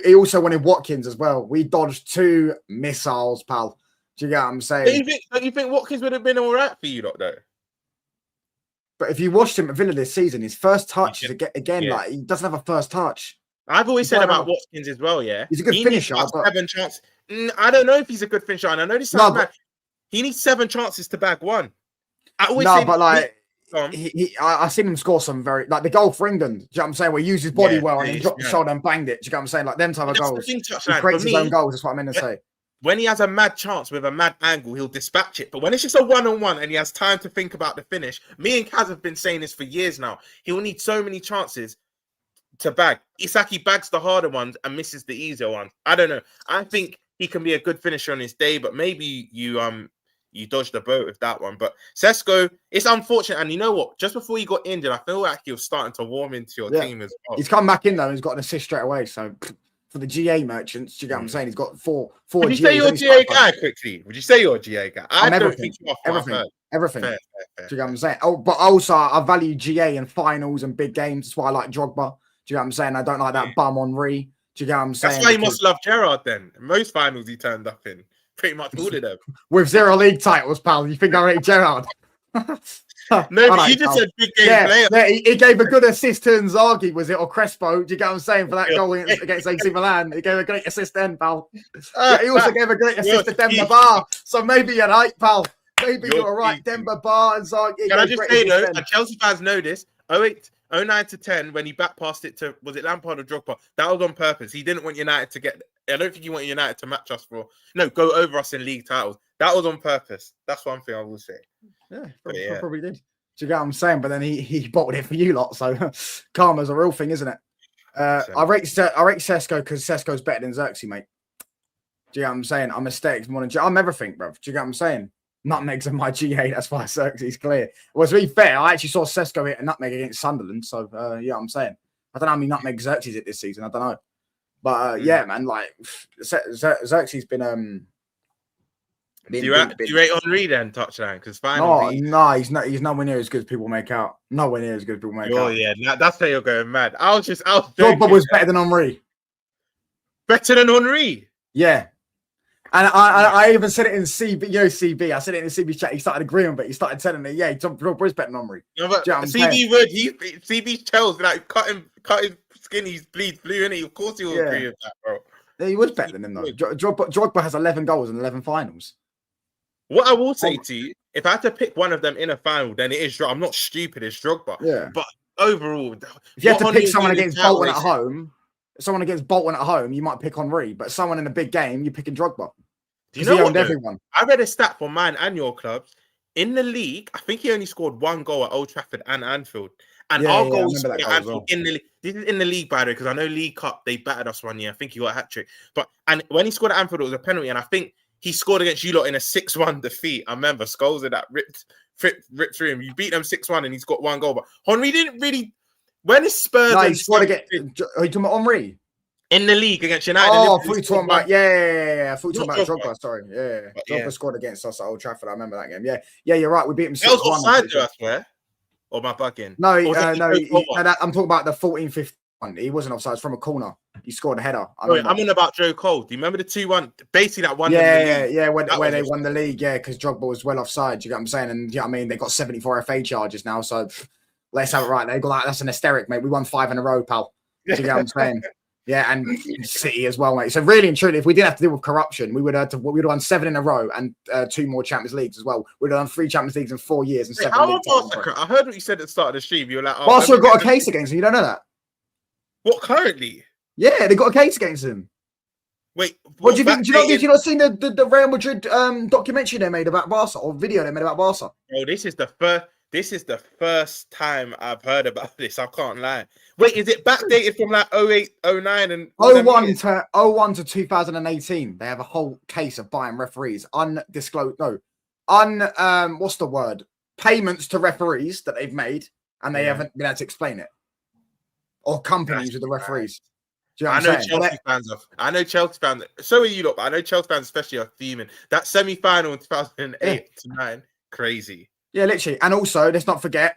He also wanted Watkins as well. We dodged 2 missiles, pal. Do you get what I'm saying? Don't you think Watkins would have been all right for you, though? But if you watched him at Villa this season, his first touch is again like he doesn't have a first touch. I've always said about Watkins as well. Yeah, he's a good finisher. But 7 chances. I don't know if he's a good finisher, and I know this sounds mad. He needs 7 chances to bag 1. I always say, but like I seen him score some very like the goal for England. Do you know what I'm saying? Where he used his body well and he dropped the shoulder and banged it. Do you know what I'm saying? Like them type of goals. He creates his own goals. That's what I meant to say. When he has a mad chance with a mad angle, he'll dispatch it. But when it's just a one-on-one and he has time to think about the finish, me and Kaz have been saying this for years now. He will need so many chances to bag. Isaki bags the harder ones and misses the easier ones. I don't know. I think he can be a good finisher on his day, but maybe you dodged the boat with that one. But Sesko, it's unfortunate. And you know what? Just before he got injured, I feel like he was starting to warm into your team as well. He's come back in though. He's got an assist straight away. So for the GA merchants, do you get what I'm saying? He's got four. Would you say you're a GA guy quickly? Would you say you're a GA guy? I don't think you are. Everything. Fair. Do you get what I'm saying? Oh, but also I value GA in finals and big games. That's why I like Drogba. Do you get what I'm saying? I don't like that bum on Henri. Do you get what I'm saying? That's why you must love Gerrard then. Most finals he turned up in. Pretty much all of them. With 0 league titles, pal. You think I rate Gerrard? No, but you just said big game player. Yeah, he gave a good assist to Inzaghi, was it? Or Crespo? Do you get what I'm saying? For that goal against AC Milan. He gave a great assist then, pal. He also gave a great assist to Demba Ba. So maybe you're right, pal. Maybe you're right. Demba Ba, Inzaghi. Can I just say, though, and Chelsea fans know this, 09 to 10, when he back passed it to, was it Lampard or Drogba? That was on purpose. He didn't want United to get, I don't think he wanted United to match us go over us in league titles. That was on purpose. That's one thing I will say. Yeah, probably did. Do you get what I'm saying? But then he bottled it for you lot. So karma's a real thing, isn't it? I rate Sesko because Sesko's better than Xerxes, mate. Do you get what I'm saying? I'm aesthetics more than I'm everything, bro. Do you get what I'm saying? Nutmegs are my GA. That's why Xerxes clear. Well, to be fair, I actually saw Sesko hit a nutmeg against Sunderland. So yeah, I'm saying I don't know how many nutmeg Xerxes hit this season. I don't know, but yeah, man, like Xerxes been Do you rate Henry then touchline? Because no, he's nowhere near as good as people make out. Nowhere near as good as people make out. Oh yeah, that's how you're going mad. I was Drogba was better than Henry. Better than Henry. Yeah. And I even said it in CB, CB. I said it in the CB chat. He started agreeing, but he started telling me, yeah, Drogba is better than Henry. No, but CB would. CB tells like cut his skin. He's bleed blue, innit? Of course he will agree with that, bro. Yeah, he was better than him though. Drogba has 11 goals and 11 finals. What I will say to you, if I had to pick one of them in a final, then it is Drogba. I'm not stupid, it's Drogba. Yeah. But overall, if you had to pick someone against Bolton at home, you might pick Henry. But someone in a big game, you're picking Drogba. Do you know what? Everyone. I read a stat for mine and your clubs. In the league, I think he only scored 1 goal at Old Trafford and Anfield. And our goals at Anfield in the league. This is in the league, by the way, because I know League Cup, they battered us one year. I think he got a hat-trick. And when he scored at Anfield, it was a penalty. And I think he scored against you lot in a 6-1 defeat. I remember Scholes had that ripped through him. You beat them 6-1 and he's got 1 goal. But Henry didn't really. When is Spurs? No, he scored against. Are you talking about Henry? In the league against United. Oh, I thought you talking about I thought you talking about Drogba. Sorry, Drogba scored against us at Old Trafford. I remember that game. Yeah, you're right. We beat him 6-1. That was offside, I swear. Or my bugging? No, I'm talking about the 14-15 one. He wasn't offside. It's from a corner. He scored a header. I'm on about Joe Cole. Do you remember the 2-1? Basically, that one. Yeah. Where they won the league. Yeah, because Drogba was well offside. You get what I'm saying? And I mean, they got 74 FA charges now. So let's have it right. They got that's an hysteric, mate. We won 5 in a row, pal. Do you get what I'm saying? Yeah, and City as well, mate. So really and truly, if we didn't have to deal with corruption, we would have won 7 in a row and 2 more Champions Leagues as well. We'd have done 3 Champions Leagues in 4 years and 7 leagues. I heard what you said at the start of the stream. You were like, Barca got a case against him. You don't know that? What currently? Yeah, they got a case against him. Wait, what do you think? Do you not seen the Real Madrid documentary they made about Barca or video they made about Barca? Oh, this is the first time I've heard about this. I can't lie. Wait, is it backdated from like 08, 09 and 01 to 2018? They have a whole case of buying referees, undisclosed. No, what's the word? Payments to referees that they've made, and they haven't been able to explain it. Or companies with the referees. Do you know what I'm saying? I know Chelsea fans. So are you lot, but I know Chelsea fans especially are fuming. That semi-final in 2008 to 9, crazy. Yeah, literally. And also, let's not forget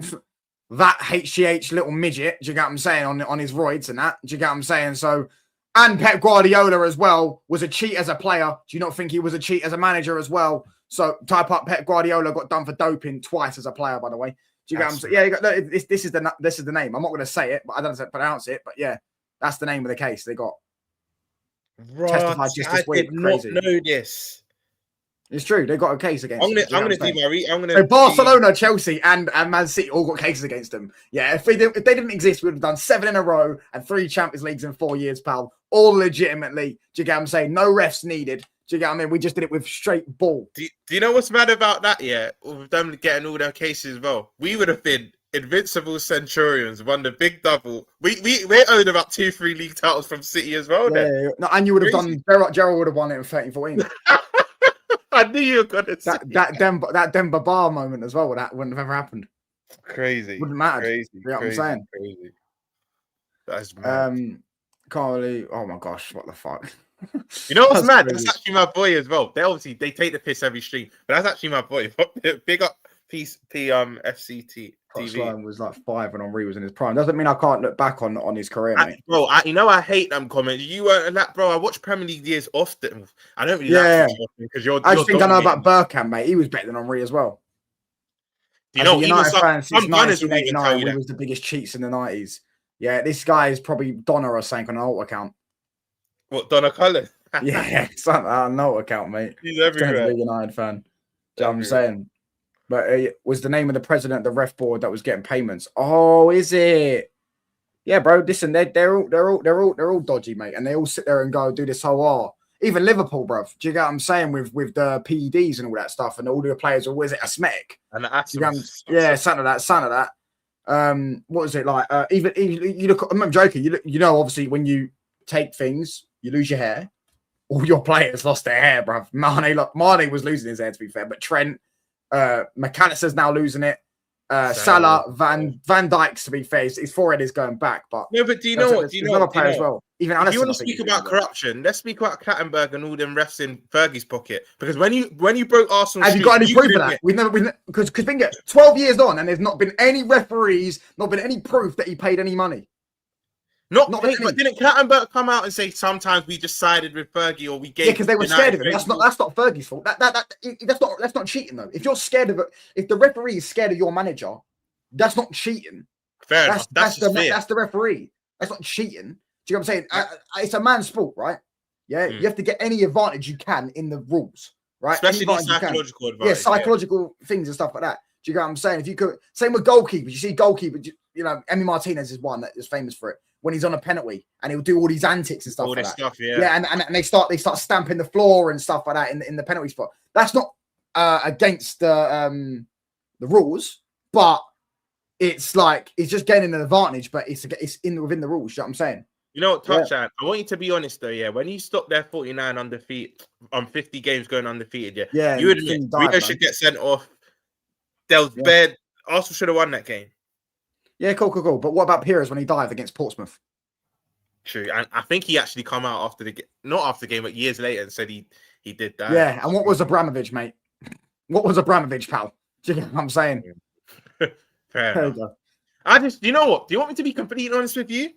that HGH little midget, do you get what I'm saying, on his roids and that. Do you get what I'm saying? So, and Pep Guardiola as well was a cheat as a player. Do you not think he was a cheat as a manager as well? So, type up Pep Guardiola got done for doping twice as a player, by the way. Do you get what I'm saying? Yeah, this is the name. I'm not going to say it, but I don't know how to pronounce it. But yeah, that's the name of the case they got. Testified just this week. I did not know this. It's true. They got a case against him. I'm gonna do my So Barcelona, Chelsea, and Man City all got cases against them. Yeah, if they didn't exist, we would have done 7 in a row and 3 Champions Leagues in 4 years, pal. All legitimately. Do you get what I'm saying? No refs needed. Do you get what I mean? We just did it with straight ball. Do you know what's mad about that? Yeah, with them getting all their cases as well. We would have been invincible Centurions, won the big double. We owned about 2-3 league titles from City as well. Yeah. No, and you would have done. Gerrard would have won it in 13-14. I knew you were gonna say that Demba Bar moment as well. That wouldn't have ever happened. Crazy. Wouldn't matter. Crazy. You know what I'm saying? Crazy. That's mad. Can't really. Oh my gosh! What the fuck? You know what's mad? Crazy. That's actually my boy as well. They take the piss every stream, but that's actually my boy. Big up FCT. TV was like 5 when Henry was in his prime. Doesn't mean I can't look back on his career, mate. Bro, I hate them comments. You weren't that, bro. I watch Premier League years often. I don't really because you're. I just think I know about Bergkamp, mate. He was better than Henry as well. You know, United fans since 1989, we was the biggest cheats in the 90s. Yeah, this guy is probably Donna or something on an alt account. What, Donna Cullen? Yeah, something on an alt account, mate. He's everywhere. United fan. Do you know what I'm saying? But was the name of the president of the ref board that was getting payments? Oh, is it? Yeah, bro. Listen, they're all dodgy, mate, and they all sit there and go do this whole even Liverpool, bro. Do you get what I'm saying with the PEDs and all that stuff, and all the players are always asthmatic. And yeah, son of that. What was it like? Even you look. I'm not joking. You know, obviously, when you take things, you lose your hair. All your players lost their hair, bro. Mane was losing his hair, to be fair, but Trent. McAllister's now losing it. Salah, Van Dijk's, to be fair, his forehead is going back. But no, but do you know what? Do you know what? as well. Even if Alisson, you want to speak about corruption, let's speak about Clattenburg and all them refs in Fergie's pocket. Because when you broke Arsenal, have you got any proof of that? We've never been, because think it 12 years on, and there's not been any referees, not been any proof that he paid any money. But didn't Clattenburg come out and say sometimes we just sided with Fergie or we gave? Yeah, because they were scared of him. That's not Fergie's fault. That's not cheating though. If you're scared of it, if the referee is scared of your manager, that's not cheating. Fair enough. That's the referee. That's not cheating. Do you know what I'm saying? It's a man's sport, right? Yeah, you have to get any advantage you can in the rules, right? Especially psychological advantage. Yeah, psychological things and stuff like that. Do you get what I'm saying? If you could, same with goalkeepers. You see goalkeepers. You know, Emi Martinez is one that is famous for it. When he's on a penalty and he'll do all these antics and stuff all like this that. Stuff, yeah. Yeah, and they start stamping the floor and stuff like that in the penalty spot. That's not against the rules, but it's like it's just gaining an advantage. But it's within the rules. You know what I'm saying? You know what, Touchdown? I want you to be honest though. Yeah, when you stop there 49 undefeated on 50 games going undefeated, you admit Bruno should get sent off. There was bad. Arsenal should have won that game. Yeah, cool. But what about Pires when he dived against Portsmouth? True, and I think he actually come out after not after the game, but years later and said he did that. Yeah, and what was Abramovich, mate? What was Abramovich, pal? Do you know what I'm saying? Fair enough. You know what? Do you want me to be completely honest with you?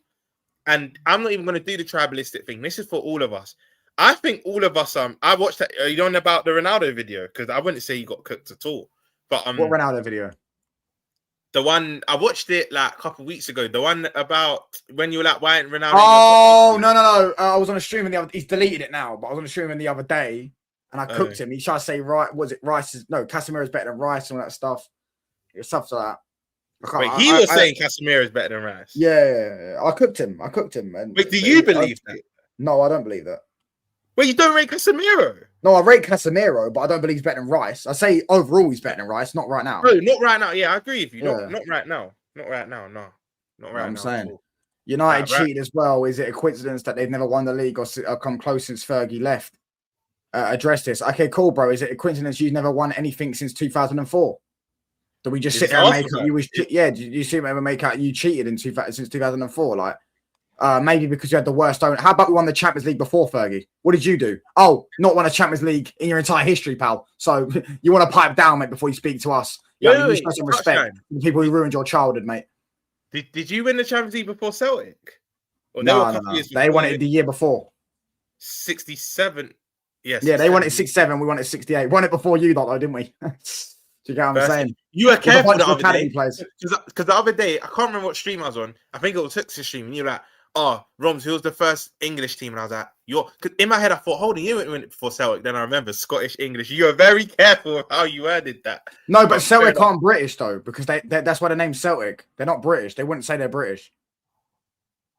And I'm not even going to do the tribalistic thing. This is for all of us. I think all of us. I watched that. Are you on about the Ronaldo video? Because I wouldn't say you got cooked at all. But what Ronaldo video? The one I watched it like a couple of weeks ago. The one about when you were like, why ain't Ronaldo? Oh no! I was on a stream and he's deleted it now. But I was on a stream the other day and I cooked him. He tried to say was it Rice? No, Casemiro's better than Rice and all that stuff. Stuff like that. Wait, he was saying Casemiro is better than Rice. Yeah, I cooked him. And wait, do you believe that? No, I don't believe that. Wait, you don't rate Casemiro? No, I rate Casemiro, but I don't believe he's better than Rice. I say overall he's better than Rice, not right now. No, not right now. Yeah, I agree with you. Not right now. Not right now. No, not right now. I'm saying United cheated as well. Is it a coincidence that they've never won the league or come close since Fergie left? Address this. Okay, cool, bro. Is it a coincidence you've never won anything since 2004? Do we just sit there and make up? Did you see ever make out you cheated since 2004? Like, maybe because you had the worst owner. How about we won the Champions League before Fergie? What did you do? Oh, not won a Champions League in your entire history, pal. So you want to pipe down, mate, before you speak to us. Yeah, you show some respect to the people who ruined your childhood, mate. Did you win the Champions League before Celtic? Or no. They won it the year before. 67. Yes. Yeah, they won it 67. We won it 68. Won it before you, though, didn't we? Do you get what I'm saying? You were careful the other day. Because the other day, I can't remember what stream I was on. I think it was Texas stream. And you were like, oh, Roms, who was the first English team? And I was like, in my head, I thought, hold on, you went before Celtic. Then I remember Scottish, English. You were very careful of how you worded that. No, but Celtic aren't British, though, because that's why the name's Celtic. They're not British. They wouldn't say they're British.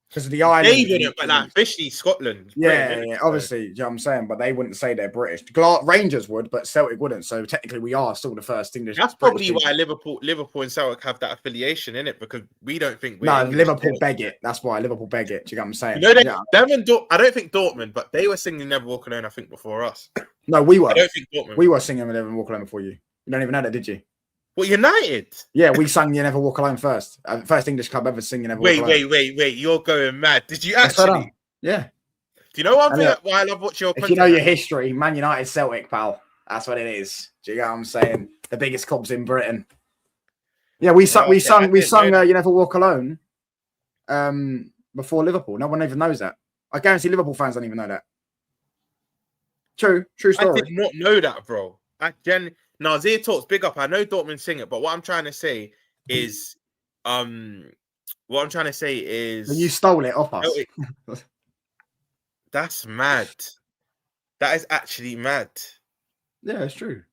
Because of the island. They wouldn't, but like officially Scotland. Yeah, obviously, you know what I'm saying? But they wouldn't say they're British. Rangers would, but Celtic wouldn't. So technically, we are still the first English. That's probably why Liverpool and Celtic have that affiliation in it, because we don't think we're No, Liverpool beg it. That's why Liverpool beg it. Do you get what I'm saying? You know, I don't think Dortmund, but they were singing Never Walk Alone, I think, before us. No, we were. I don't think Dortmund. We were singing Never Walk Alone before you. You don't even know that, did you? What, United? Yeah, we sang You Never Walk Alone first. First English club ever sing You Never Walk Alone. Wait. You're going mad. Did you actually? Yeah. Do you know one thing why I love watching your content? If you know your history, Man United Celtic, pal. That's what it is. Do you get what I'm saying? The biggest clubs in Britain. Yeah, we sung You Never Walk Alone before Liverpool. No one even knows that. I guarantee Liverpool fans don't even know that. True story. I did not know that, bro. No, Zia Talks, big up. I know Dortmund sing it, but what I'm trying to say is, you stole it off us. That's mad. That is actually mad. Yeah, it's true.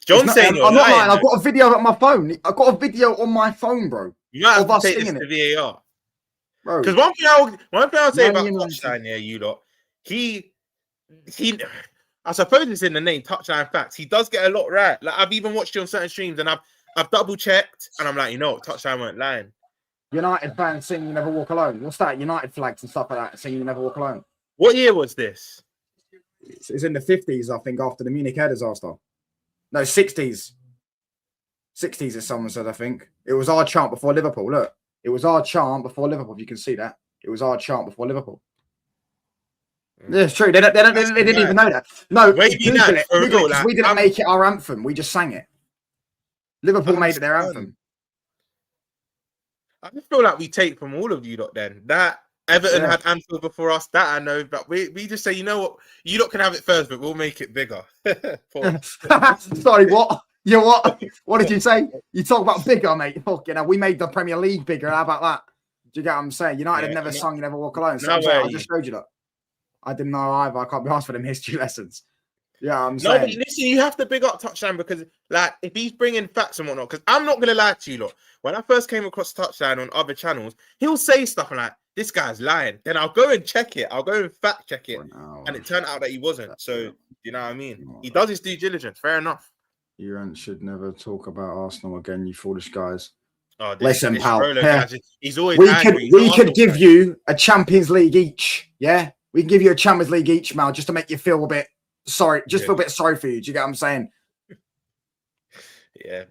John's saying I'm not lying. I've got a video on my phone. I've got a video on my phone, bro. You might have to take this to VAR, bro. Because one thing I'll say about Touchdown, you lot, he. I suppose it's in the name, Touchline Facts. He does get a lot right. Like, I've even watched you on certain streams and I've double checked and I'm like, Touchline weren't lying. United fans sing You Never Walk Alone. What's that? United flags and stuff like that, sing You Never Walk Alone. What year was this? It's in the 50s, I think, after the Munich air disaster. No, 60s. 60s, as someone said, I think. It was our chant before Liverpool. Look, it was our chant before Liverpool. If you can see that. It was our chant before Liverpool. Yeah, it's true. They didn't even know that. No, maybe not. Because we didn't make it our anthem. We just sang it. Liverpool made it their anthem. I just feel like we take from all of you lot then. That Everton had Anfield before us, that I know, but we just say, you know what, you lot can have it first, but we'll make it bigger. Sorry, what? You what? What did you say? You talk about bigger, mate. Fucking hell, we made the Premier League bigger. How about that? Do you get what I'm saying? United have never sung You Never Walk Alone. So I just showed you that. I didn't know either. I can't be asked for them history lessons. Yeah, I'm saying. No, but listen, you have to big up Touchline because, like, if he's bringing facts and whatnot, because I'm not going to lie to you, lot. When I first came across Touchline on other channels, he'll say stuff like, this guy's lying. Then I'll go and check it. I'll go and fact check it. And it turned out that he wasn't. So, you know what I mean? He does his due diligence. Fair enough. You should never talk about Arsenal again, you foolish guys. Oh, listen, pal. He's always we could give you a Champions League each. Yeah? We can give you a Champions League each, Mal, just to make you feel a bit sorry. Just feel a bit sorry for you. Do you get what I'm saying? Yeah,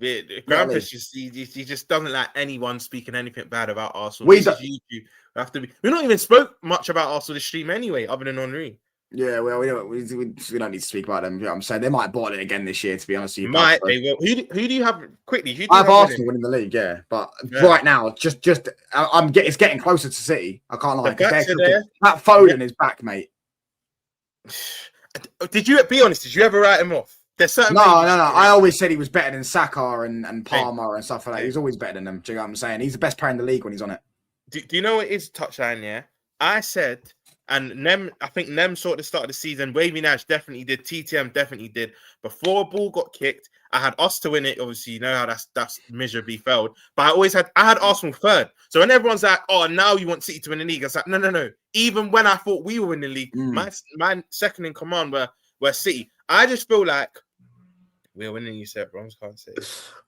Grandpa's he just doesn't like anyone speaking anything bad about Arsenal. We've not even spoke much about Arsenal this stream anyway, other than Henry. Yeah, well, we don't need to speak about them. You know what I'm saying? They might bottle it again this year, to be honest with you. They will. Who do you have quickly? I have Arsenal winning the league, yeah. But right now, it's getting closer to City. I can't lie. That Foden is back, mate. Did you be honest? Did you ever write him off? There's certain no. I always said he was better than Saka and Palmer and stuff like that. He was always better than them. Do you know what I'm saying? He's the best player in the league when he's on it. Do you know what is Touchline? Yeah, I said, and Nem. I think Nem saw at the start of the season. Wavy Nash definitely did. TTM definitely did. Before a ball got kicked, I had us to win it. Obviously, you know how that's miserably failed. But I had Arsenal third. So when everyone's like, "Oh, now you want City to win the league," I was like, "No. Even when I thought we were in the league, my second in command were City. I just feel like we're winning. You said Bronze can't say.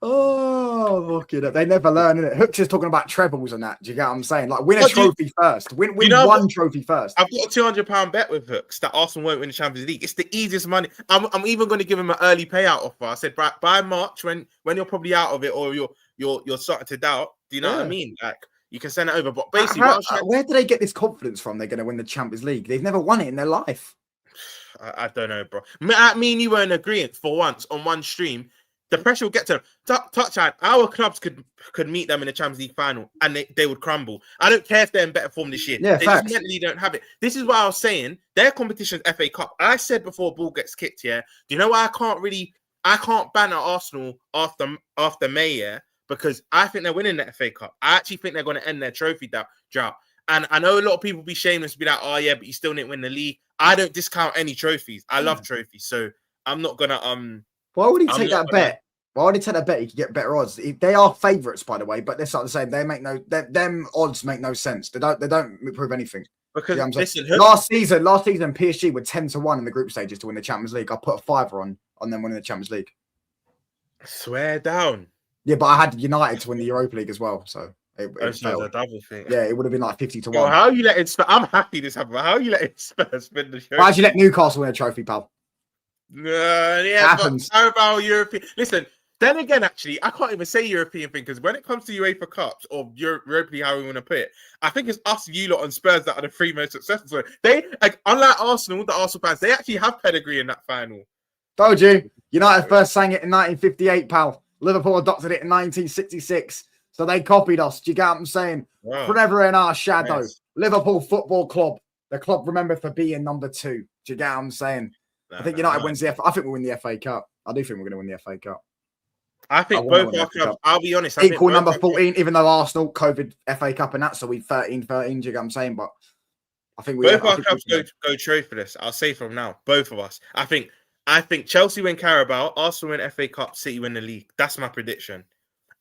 Oh, look at it. They never learn, innit? Hook's just talking about trebles and that. Do you get what I'm saying? Like, win a trophy first. Win one trophy first. I've got a £200 bet with Hooks that Arsenal won't win the Champions League. It's the easiest money. I'm even going to give him an early payout offer. I said by March, when you're probably out of it or you're starting to doubt. Do you know what I mean? Like, you can send it over. But basically, where do they get this confidence from? They're going to win the Champions League. They've never won it in their life. I don't know, bro. Me and you were in agreement for once on one stream. The pressure will get to them. Touchline, our clubs could meet them in the Champions League final and they would crumble. I don't care if they're in better form this year. Yeah, they just mentally don't have it. This is why I was saying their competition is FA Cup. I said before ball gets kicked, yeah. Do you know why I can't ban at Arsenal after May, yeah? Because I think they're winning the FA Cup. I actually think they're going to end their trophy drought. And I know a lot of people be shameless to be like, oh yeah, but you still didn't win the league. I don't discount any trophies. I love trophies, so I'm not gonna Why would he take that bet? Why would he take that bet? He could get better odds. They are favourites, by the way, but they're sort of the same. They make them odds make no sense. They don't prove anything. Because you know listen, last season, PSG were 10-1 in the group stages to win the Champions League. I put a fiver on them winning the Champions League. Swear down. Yeah, but I had United to win the Europa League as well, so. It was a double thing. Yeah, it would have been like 50-1. Well, how are you letting Spurs? I'm happy this happened. How are you letting Spurs win the show? Why'd you let Newcastle win a trophy, pal? Yeah, but how about European? Listen, then again, actually, I can't even say European thing because when it comes to UEFA Cups or Europa League, how we want to put it, I think it's us, you lot, and Spurs that are the three most successful. They, unlike Arsenal, the Arsenal fans, they actually have pedigree in that final. Told you. United first sang it in 1958, pal. Liverpool adopted it in 1966. So they copied us. Do you get what I'm saying? Wow. Forever in our shadow. Yes. Liverpool Football Club. The club remembered for being number 2. Do you get what I'm saying? I think United wins the FA. I think we'll win the FA Cup. I do think we're going to win the FA Cup. I think both our clubs, I'll be honest. Equal number 14, even though Arsenal, COVID, FA Cup and that. So we 13. Do you get what I'm saying? But I think both our clubs go trophy-less. I'll say from now. Both of us. I think Chelsea win Carabao, Arsenal win FA Cup, City win the league. That's my prediction.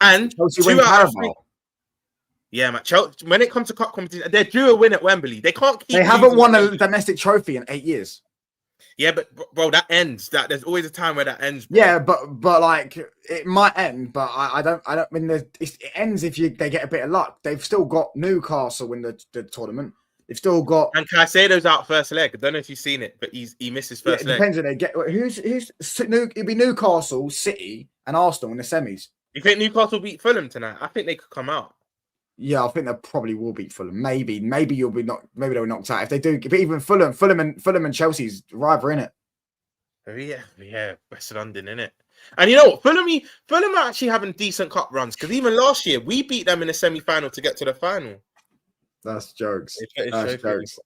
And Chelsea win Carabao. Yeah, man. Chelsea, when it comes to cup competition, they're due a win at Wembley. They can't keep. They haven't won a domestic trophy in 8 years. Yeah, but bro, that ends. There's always a time where that ends. Bro. Yeah, but like it might end, but I don't mean it ends if they get a bit of luck. They've still got Newcastle in the tournament. They've still got and Caicedo's out first leg. I don't know if you've seen it, but he misses first leg. Depends on they get who's it'd be Newcastle, City, and Arsenal in the semis. You think Newcastle beat Fulham tonight? I think they could come out. Yeah, I think they probably will beat Fulham. Maybe you'll be not. Maybe they'll be knocked out if they do. But even Fulham and Chelsea's rival in it. Yeah, West London, innit? And you know what? Fulham are actually having decent cup runs because even last year we beat them in the semi-final to get to the final. That's jokes. That's jokes.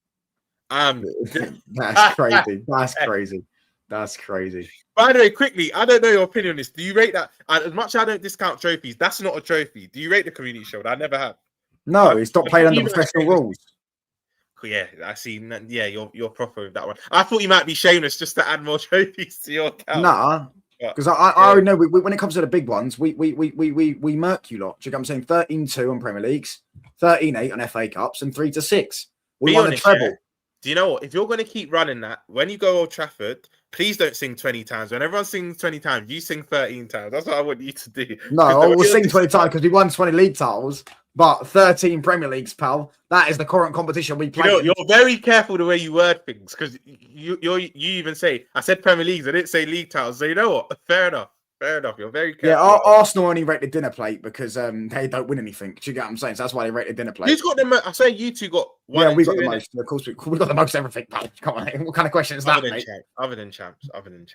That's crazy. That's crazy. That's crazy. By the way, quickly, I don't know your opinion on this. Do you rate that? As much as I don't discount trophies, that's not a trophy. Do you rate the Community Shield? I never have. No, it's not played under professional rules. Yeah, I see. Yeah, you're proper with that one. I thought you might be shameless just to add more trophies to your account. Nah, because I know when it comes to the big ones, we murk you lot. Do you know what I'm saying? 13-2 on Premier Leagues, 13-8 on FA Cups, and 3-6. We won the treble. Yeah. Do you know what? If you're going to keep running that, when you go Old Trafford, please don't sing 20 times. When everyone sings 20 times, you sing 13 times. That's what I want you to do. No, we'll sing 20 times because we won 20 league titles, but 13 Premier Leagues, pal. That is the current competition we play. You're very careful the way you word things because you even say, I said Premier Leagues, I didn't say league titles. So you know what? Fair enough. You're very careful. Yeah, Arsenal only rate the dinner plate because they don't win anything. Do you get what I'm saying? So that's why they rate the dinner plate. Who's got the most? I say you two got one. Yeah, we got the most. Of course, we got the most everything, pal. Come on, what kind of question is that, mate? Other than champs.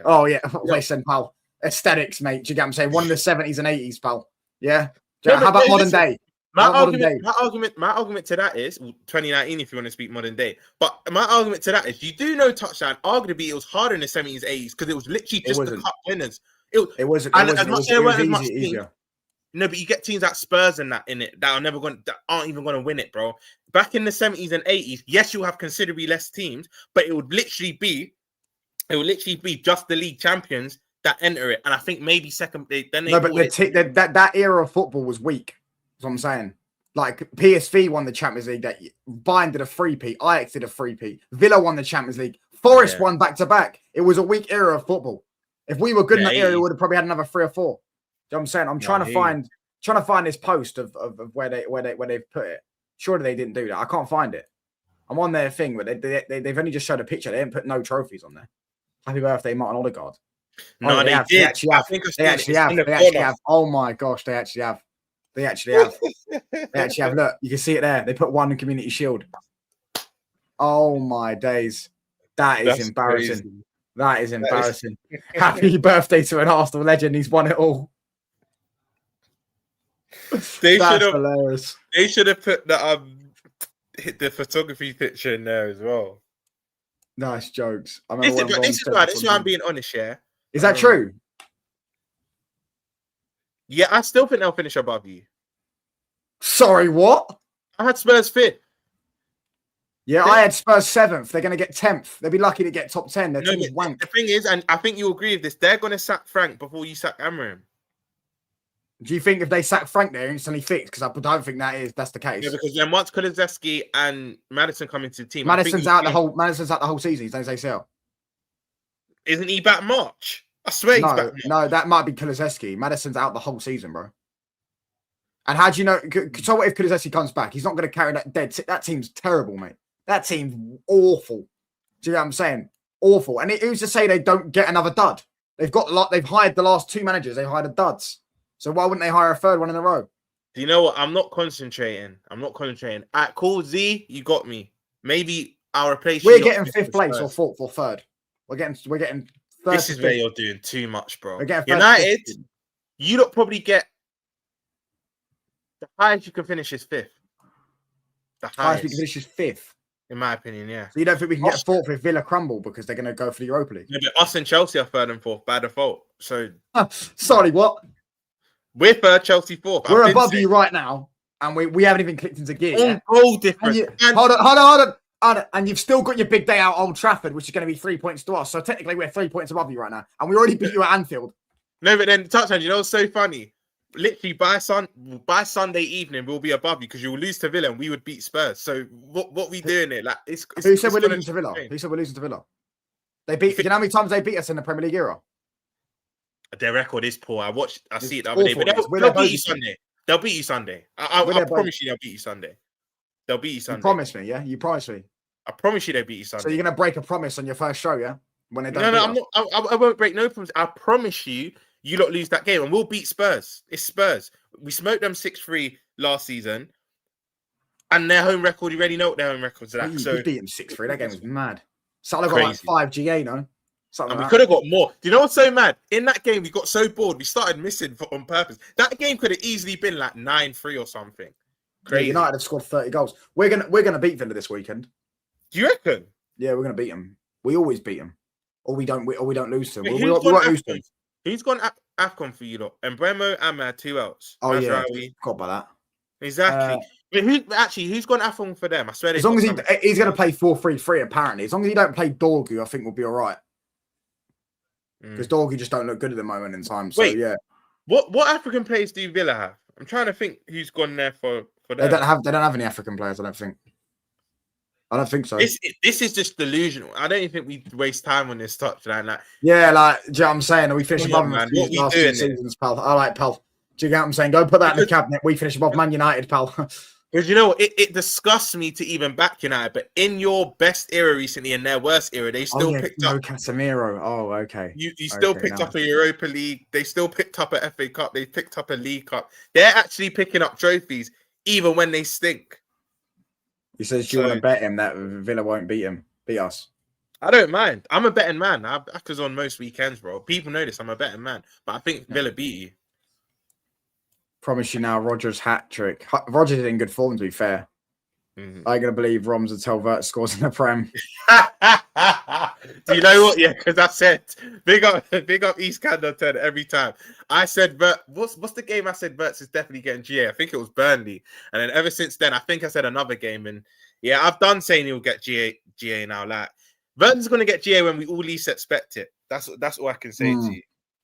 Oh, yeah. Listen, pal. Aesthetics, mate. Do you get what I'm saying? One of the 70s and 80s, pal. Yeah? How about modern day? My argument to that is 2019, if you want to speak modern day. But my argument to that is you do know touchdown. Arguably, it was harder in the 70s, 80s because it was literally just the cup winners. It wasn't easier. No, but you get teams like Spurs and that in it that aren't even going to win it, bro. Back in the 70s and 80s, yes, you'll have considerably less teams, but it would literally be just the league champions that enter it. And I think maybe that era of football was weak. That's what I'm saying. Like PSV won the Champions League that year. Bayern did a three-peat. Ajax did a three-peat. Villa won the Champions League. Forest won back-to-back. It was a weak era of football. If we were good in that era, we would have probably had another 3 or 4. Do you know what I'm saying? I'm trying to find this post of where they've put it. Surely they didn't do that. I can't find it. I'm on their thing, but they've only just showed a picture. They didn't put no trophies on there. Happy birthday, Martin Odegaard. No, they did. They actually have. Oh my gosh, they actually have. They actually have. Look, you can see it there. They put one in Community Shield. Oh my days. That's embarrassing. Crazy. That is embarrassing. Happy birthday to an Arsenal legend. He's won it all. They should have put the photography picture in there as well. Nice jokes. This is why I'm being honest, yeah. Is that true? Yeah, I still think they'll finish above you. Sorry, what? I had Spurs 5th. Yeah, I had Spurs 7th. They're going to get 10th. They'll be lucky to get top 10. The thing is, and I think you'll agree with this, they're going to sack Frank before you sack Amorim. Do you think if they sack Frank, they're instantly fixed? Because I don't think that's the case. Yeah, because then once Kulusevski and Maddison come into the team, Maddison's out the whole season. He's on his ACL. Isn't he back March? I swear he's back March. No, that might be Kulusevski. Maddison's out the whole season, bro. And how do you know? So what if Kulusevski comes back? He's not going to carry that dead. That team's terrible, mate. That team's awful. Do you know what I'm saying? Awful. And who's to say they don't get another dud? They've hired the last 2 managers. They've hired duds. So why wouldn't they hire a 3rd one in a row? Do you know what? I'm not concentrating. At call Z, you got me. Maybe I'll replace you. We're getting 5th place or 4th or 3rd. We're getting 3rd. This is where you're doing too much, bro. United, you don't probably get the highest you can finish is 5th. The highest we can finish is 5th. In my opinion, yeah. So you don't think we can get 4th if Villa crumble because they're going to go for the Europa League? Yeah, but us and Chelsea are 3rd and 4th by default. So, sorry, what? We're 3rd, Chelsea 4th. We're above you right now, and we haven't even clicked into gear yet. Goal difference. Hold on. And you've still got your big day out Old Trafford, which is going to be 3 points to us. So technically, we're 3 points above you right now, and we already beat you at Anfield. No, but then touchdown. You know what's so funny? Literally by Sunday evening, we'll be above you because you will lose to Villa and we would beat Spurs. So what we doing it? Like who said we're losing to Villa? Who said we're losing to Villa? They beat. You know how many times they beat us in the Premier League era? Their record is poor. I see it the other day. But they'll beat you Sunday. They'll beat you Sunday. I promise you they'll beat you Sunday. They'll beat you Sunday. You promise me, yeah? You promise me. I promise you they'll beat you Sunday. So you're gonna break a promise on your first show, yeah? When they don't. No, I'm not. I won't break no promise. I promise you you lot lose that game and we'll beat Spurs. It's Spurs. We smoked them 6-3 last season. And their home record, you already know what their home record's like. We So beat them 6-3. That game was mad. Salah got like 5 GA, no? Something and we like could have got more. Do you know what's so mad? In that game, we got so bored. We started missing on purpose. That game could have easily been like 9-3 or something. Crazy. Yeah, United have scored 30 goals. We're gonna beat Villa this weekend. Do you reckon? Yeah, we're gonna beat them. We always beat them, or we don't lose to them. Wait, We won't lose to them. Who's gone AFCON for you lot? Embremo, Ahmad, who else? Oh yeah, Mazraoui. forgot about that. Exactly. Who's gone AFCON for them? I swear. As long as he's going to play 4-3-3, apparently. As long as he don't play Dorgu, I think we'll be all right. Because Dorgu just don't look good at the moment in time. So yeah. What African players do Villa have? I'm trying to think who's gone there for them. They don't have any African players. I don't think so. This is just delusional. I don't even think we waste time on this touchline. Like, yeah, like, do you know what I'm saying? We finished above them what we last doing 2 seasons, pal. All right, pal. Do you get what I'm saying? Go put that in the cabinet. We finish above Man United, pal. Because you know what? It disgusts me to even back United, but in your best era recently, in their worst era, they still picked up Casemiro. Oh, okay. You still picked up a Europa League. They still picked up a FA Cup. They picked up a League Cup. They're actually picking up trophies, even when they stink. He says, "Do you want to bet him that Villa won't beat us?" I don't mind. I'm a betting man. I backers on most weekends, bro. People know this. I'm a betting man, but I think Villa beat you. Promise you now, Rodgers hat trick. Rodgers is in good form, to be fair. I'm going to believe Roms will tell Vert scores in the Prem. Do you know what? Yeah, because I said, big up East Camden 10 every time. I said, Vert, what's the game I said Verts is definitely getting GA? I think it was Burnley. And then ever since then, I think I said another game. And yeah, I've done saying he'll get GA now. Like, Verton's going to get GA when we all least expect it. That's all I can say to you.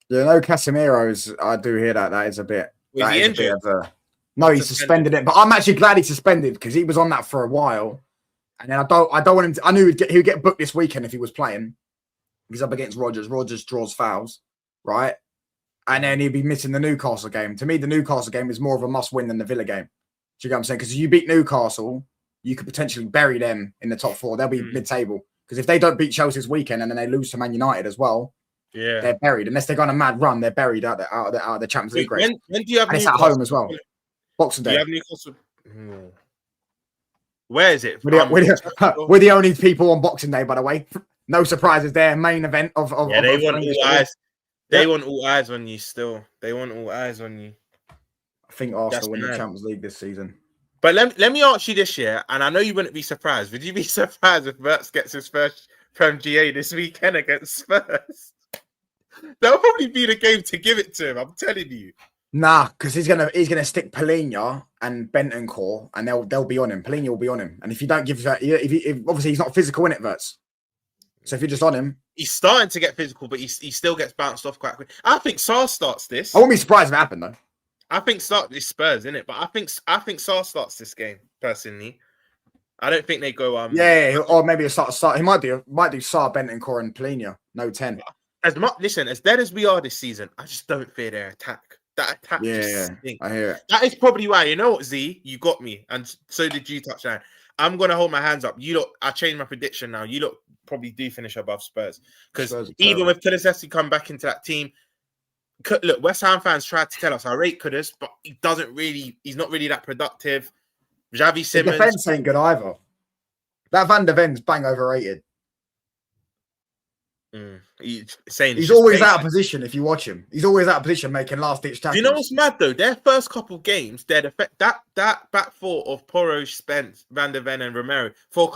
Yeah, no, Casemiro's, I do hear that. That is a bit... Was he injured? No, he suspended it, but I'm actually glad he suspended because he was on that for a while, and then I don't want him to, I knew he would get booked this weekend if he was playing. He's up against Rodgers. Rodgers draws fouls, right? And then he'd be missing the Newcastle game. To me, the Newcastle game is more of a must-win than the Villa game. Do you get what I'm saying? Because if you beat Newcastle, you could potentially bury them in the top 4. They'll be mid-table because if they don't beat Chelsea this weekend and then they lose to Man United as well. Yeah, they're buried. Unless they go on a mad run, they're buried out of the Champions League race. When do you have and it's at home as well. Boxing Day. Do you have Newcastle? Where is it? We're the only people on Boxing Day, by the way. No surprises there. Main event of they want all eyes. They want all eyes on you still. They want all eyes on you. I think Arsenal win the Champions League this season. But let me ask you this year, and I know you wouldn't be surprised. Would you be surprised if Verts gets his first Prem GA this weekend against Spurs? That'll probably be the game to give it to him. I'm telling you. Nah, because he's gonna stick Palhinha and Bentancur, and they'll be on him. Palhinha will be on him, and if you don't give that, if obviously he's not physical in it, Verts. So if you're just on him, he's starting to get physical, but he still gets bounced off quite quick. I think Salah starts this. I wouldn't be surprised if it happened though. I think it's Spurs, isn't it? But I think Salah starts this game personally. I don't think they go. Or maybe a start. He might do Salah, Bentancur, and Palhinha. No 10. As dead as we are this season, I just don't fear their attack. That attack, I hear it. That is probably why. You know what, Z, you got me, and so did you. Touchdown. I'm gonna hold my hands up. You look. I changed my prediction now. You look probably do finish above Spurs because even with Kulusevski come back into that team, look, West Ham fans tried to tell us I rate Kudus, but he's not really that productive. Xavi Simons, the defense ain't good either. That Van der Ven's bang overrated. He's always out of position. If you watch him, he's always out of position making last-ditch tackles. Do you know what's mad though? Their first couple games, that back four of Porro, Spence, Van der Ven, and Romero for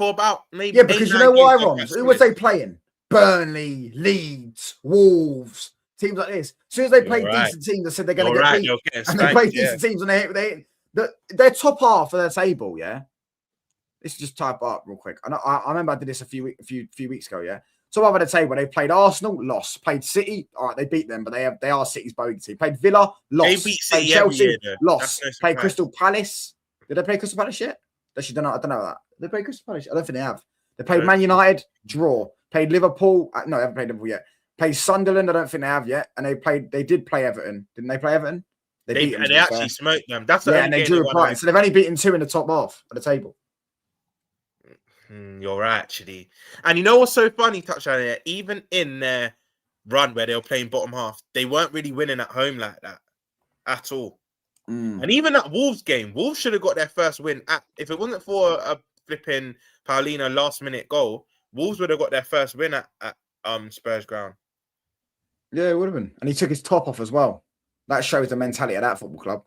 about maybe because you know why, Roms? Who was they playing? Burnley, Leeds, Wolves, teams like this. As soon as they played decent teams, they said they're going to get beat, and they played decent teams, and they're top half of their table. Yeah, let's just type up real quick. I remember I did this a few weeks ago. Yeah. So over the table, they played Arsenal, lost. Played City, all right, they beat them, but they are City's bogey team. Played Villa, lost. They beat City played Chelsea, year, lost. Played Crystal Palace. Did they play Crystal Palace yet? Actually, I don't know that. Did they play Crystal Palace? I don't think they have. They played Man United, draw. Played Liverpool. No, they haven't played Liverpool yet. Played Sunderland. I don't think they have yet. And they did play Everton. Didn't they play Everton? They actually smoked them. That's and they drew Brighton. So they've only beaten 2 in the top half of the table. You're right, actually. And you know what's so funny, touchdown here? Even in their run where they were playing bottom half, they weren't really winning at home like that at all. And even that Wolves game, Wolves should have got their first win. If it wasn't for a flipping Paulino last minute goal, Wolves would have got their first win at Spurs ground. Yeah, it would have been. And he took his top off as well. That shows the mentality of that football club.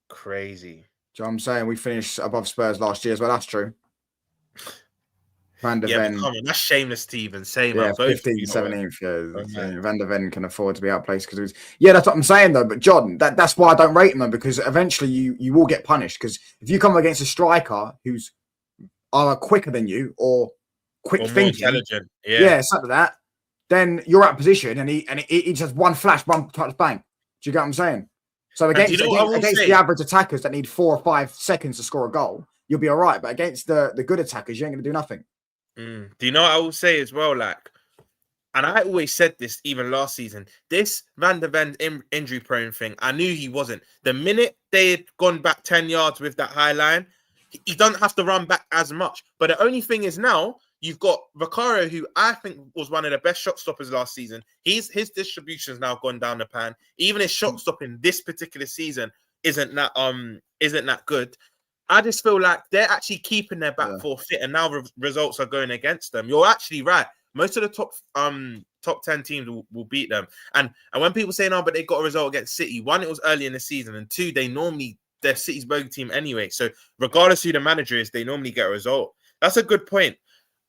Crazy. Do you know what I'm saying? We finished above Spurs last year as well. That's true. Van der Ven. That's shameless to even say, man. Yeah, 15th, 17th. Van der Ven can afford to be outplaced because it was. Yeah, that's what I'm saying though. But John, that's why I don't rate him though, because eventually you will get punished. Because if you come against a striker who's either quicker than you or quick or thinking, more intelligent, something like that, then you're out of position and he just one flash, one touch, bang. Do you get what I'm saying? So against the average attackers that need 4 or 5 seconds to score a goal, you'll be all right. But against the good attackers, you ain't going to do nothing. Do you know what I will say as well? Like, and I always said this even last season, this Van der Ven injury prone thing, I knew he wasn't. The minute they had gone back 10 yards with that high line, he doesn't have to run back as much. But the only thing is now, you've got Vicario, who I think was one of the best shot stoppers last season. His distribution's now gone down the pan. Even his shot stopping this particular season isn't that good. I just feel like they're actually keeping their back four fit, and now results are going against them. You're actually right. Most of the top 10 teams will beat them. And when people say no, but they got a result against City, one, it was early in the season, and two, they're City's bogey team anyway. So regardless who the manager is, they normally get a result. That's a good point.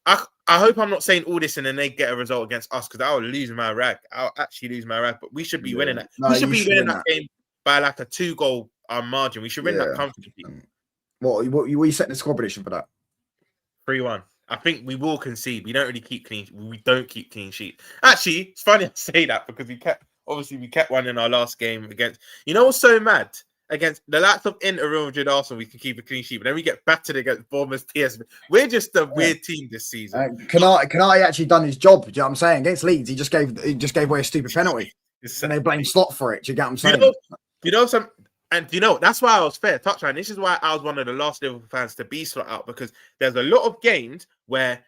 I hope I'm not saying all this and then they get a result against us, because I'll lose my rag. I'll actually lose my rag. But we should be winning that. We should be winning that game by like a 2-goal margin. We should win that comfortably. What you setting the score prediction for that? 3-1. I think we will concede. We don't keep clean sheets. Actually, it's funny I say that because we kept one in our last game against. You know what's so mad? Against the likes of Inter, Real Madrid, Arsenal, we can keep a clean sheet, but then we get battered against Bournemouth, PSV. We're just a weird team this season. Canai actually done his job? Do you know what I'm saying? Against Leeds, he just gave away a stupid penalty, and they blame Slot for it. Do you get what I'm saying? That's why I was fair. Touchline. This is why I was one of the last Liverpool fans to be Slot out, because there's a lot of games where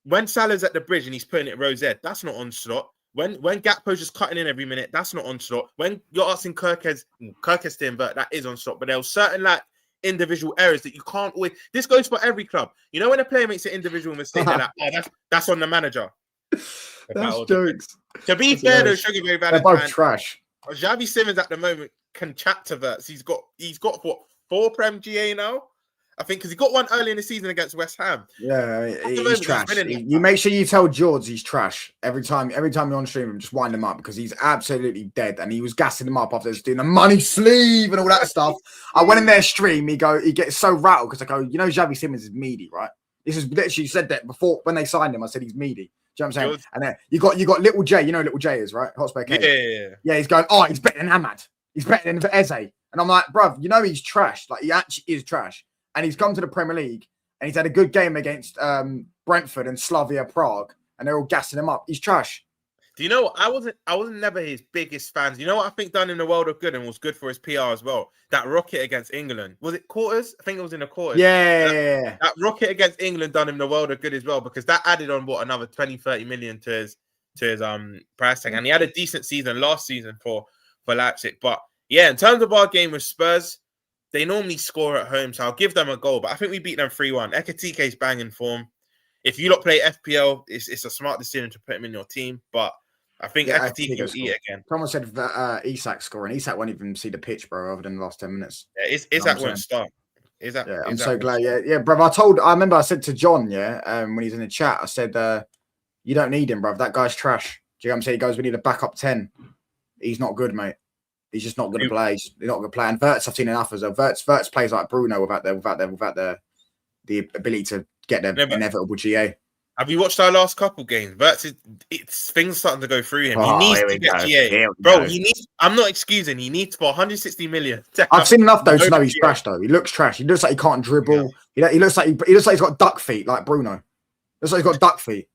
when Salah's at the bridge and he's putting it Rosette, that's not on Slot. When Gakpo's just cutting in every minute, that's not on Slot. When you're asking Kirkes to invert, that is on Slot. But there are certain like individual errors that you can't always. This goes for every club. You know, when a player makes an individual mistake, they're like, that's on the manager. That's jokes. To be fair, though, Sugar Ray Valentine, they're both trash. Xavi Simons at the moment can chat to Verts. He's got what, 4 Prem GA now? I think because he got one early in the season against West Ham. Yeah, he's trash. You make sure you tell George he's trash every time you're on stream. Just wind him up because he's absolutely dead. And he was gassing him up after doing the money sleeve and all that stuff. I went in their stream. He gets so rattled because I go, you know, Xavi Simons is meaty, right? This is literally said that before when they signed him. I said he's meaty. Do you know what I'm saying? And then you got Little J. You know Little J is, right? Hotspur K. Yeah. He's going, oh, he's better than Ahmad. He's better than Eze. And I'm like, bruv, you know he's trash. Like he actually is trash. And he's come to the Premier League and he's had a good game against Brentford and Slavia Prague, and they're all gassing him up. He's trash. Do you know what? I wasn't never his biggest fans. You know what I think done him the world of good and was good for his PR as well? That rocket against England. Was it quarters? I think it was in the quarters. Yeah. That rocket against England done him the world of good as well, because that added on another 20-30 million to his price tag. And he had a decent season last season for Leipzig. But yeah, in terms of our game with Spurs, they normally score at home, so I'll give them a goal. But I think we beat them 3-1. Ekatike's banging form. If you lot play FPL, it's a smart decision to put him in your team. But I think Ekatike will eat again. Someone said that Isak scoring. Isak won't even see the pitch, bro, other than the last 10 minutes. Yeah, Isak won't start. I'm so glad. Yeah, bro. I remember I said to John, when he's in the chat, I said, you don't need him, bro. That guy's trash. Do you know what I'm saying? He goes, we need a backup 10. He's not good, mate. He's just not going to play. He's not going to play. And Verts, I've seen enough as well. Verts plays like Bruno without the ability to get the inevitable GA. Have you watched our last couple games? Verts, it's things starting to go through him. He needs to get GA, bro. He needs. I'm not excusing. He needs for 160 million. I've seen enough though to know he's trash. Though he looks trash. He looks like he can't dribble. Yeah. He looks like he's got duck feet like Bruno. Looks like he's got duck feet.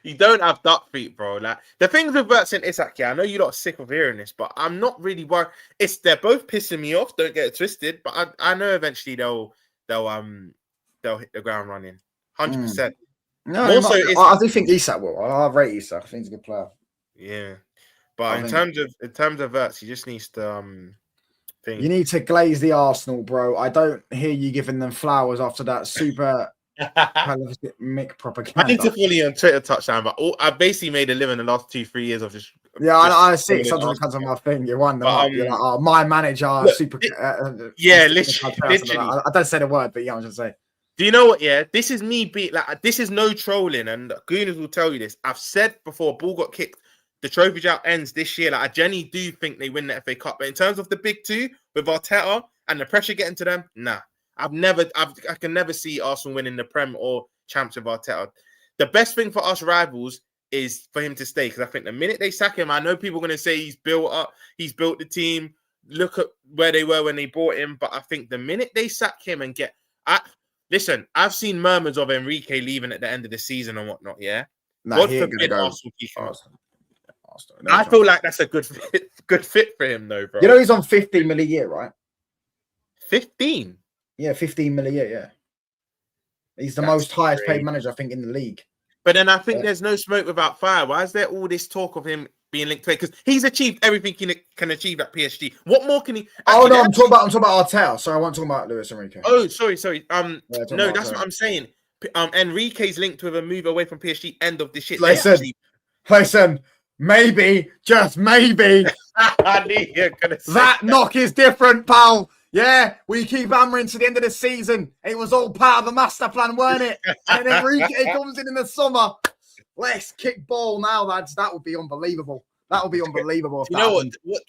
You don't have duck feet, bro. Like the things with Verts and Isak, I know you're not sick of hearing this, but I'm not really worried. They're both pissing me off. Don't get it twisted, but I know eventually they'll hit the ground running. 100%. No, I do think Isak will. I rate Isak. I think he's a good player. Yeah. But I in think terms of Verts, he just needs to think. you need to glaze the Arsenal, bro. I don't hear you giving them flowers after that super Mick propaganda. I need to follow you on Twitter, touchdown. But I basically made a living the last 2-3 years of just. Yeah, I see. following Sometimes it comes on my thing. You wind them But, up. You're like, oh, my manager, look, super. yeah, literally. I don't say the word, but yeah, I'm just saying. Do you know what? Yeah, this is me this is no trolling, and Gooners will tell you this. I've said before, ball got kicked. The trophy drought ends this year. Like, I genuinely do think they win the FA Cup. But in terms of the big two with Arteta and the pressure getting to them, nah. I can never see Arsenal winning the Prem or Champs with Arteta. The best thing for us rivals is for him to stay, because I think the minute they sack him, I know people are going to say he's built the team. Look at where they were when they bought him. But I think the minute they sack him and listen, I've seen murmurs of Enrique leaving at the end of the season and whatnot, yeah? Nah, God forbid Arsenal keep him. No I chance. feel like that's a good fit for him, though, bro. You know he's on 15 million a year, right? 15? Yeah, 15 million a year, yeah. He's the That's most highest crazy. paid manager, I think, in the league. But then I think there's no smoke without fire. Why is there all this talk of him being linked to it? Because he's achieved everything he can achieve at PSG. What more can he? Actually, I'm talking about Arteta. Sorry, I wasn't talking about Luis Enrique. Oh, sorry. No, that's what I'm saying. Enrique's linked with a move away from PSG end of this shit. Listen, maybe, just maybe, I knew you were gonna say that knock is different, pal. Yeah, we keep hammering to the end of the season. It was all part of the master plan, weren't it? And then Enrique comes in the summer. Let's kick ball now, lads. That would be unbelievable. That would be unbelievable. You know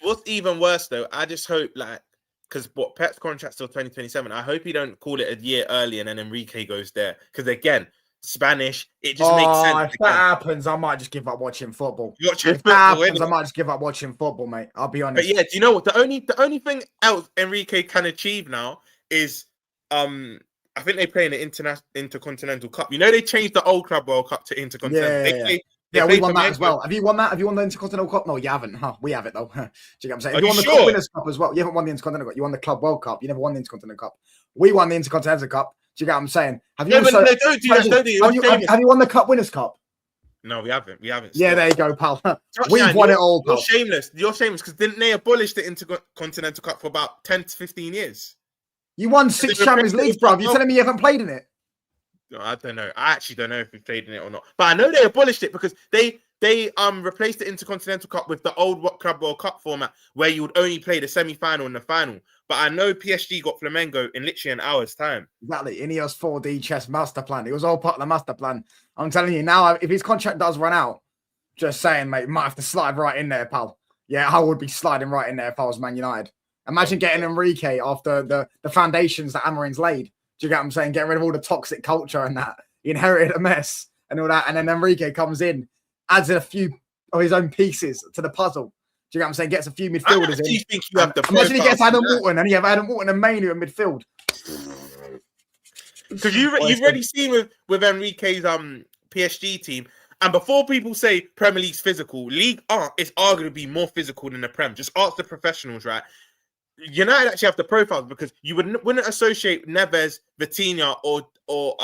what's even worse though? I just hope, like, because Pep's contract's till 2027. I hope he don't call it a year early and then Enrique goes there. Because again, Spanish, it just makes sense. If that happens, I might just give up watching football. That happens, I might just give up watching football, mate. I'll be honest. But yeah, do you know what? The only thing else Enrique can achieve now is I think they play in the Intercontinental Cup. You know, they changed the old Club World Cup to Intercontinental. Yeah, we won that as well. Have you won that? Have you won the Intercontinental Cup? No, you haven't. Huh? We have it though. Do you get what I'm saying? Have you won the Club Winners' Cup as well? You haven't won the Intercontinental Cup. You won the Club World Cup. You never won the Intercontinental Cup. We won the Intercontinental Cup. Do you get what I'm saying? Have you? Have you won the Cup Winners' Cup? No, we haven't. Yeah, there you go, pal. We've won it all, pal. You're shameless because didn't they abolish the Intercontinental Cup for about 10 to 15 years? You won 6 Champions Leagues, bro. You're telling me you haven't played in it? No, I don't know. I actually don't know if we played in it or not. But I know they abolished it because they replaced the Intercontinental Cup with the old Club World Cup format where you would only play the semi-final and the final. But I know PSG got Flamengo in literally an hour's time. Exactly. Ineos 4D chess master plan. It was all part of the master plan. I'm telling you now, if his contract does run out, just saying, mate, might have to slide right in there, pal. Yeah, I would be sliding right in there if I was Man United. Imagine getting Enrique after the foundations that Amorim's laid. Do you get what I'm saying? Getting rid of all the toxic culture and that. He inherited a mess and all that. And then Enrique comes in, adds in a few of his own pieces to the puzzle. Do you get what I'm saying? Gets a few midfielders in. Think you have the imagine he gets Adam Walton and you have Adam Walton and Manu in midfield. Because you've already seen with Enrique's PSG team. And before people say Premier League's physical, League R is arguably more physical than the Prem. Just ask the professionals, right? United actually have the profiles because you wouldn't associate Neves, Vitinha, or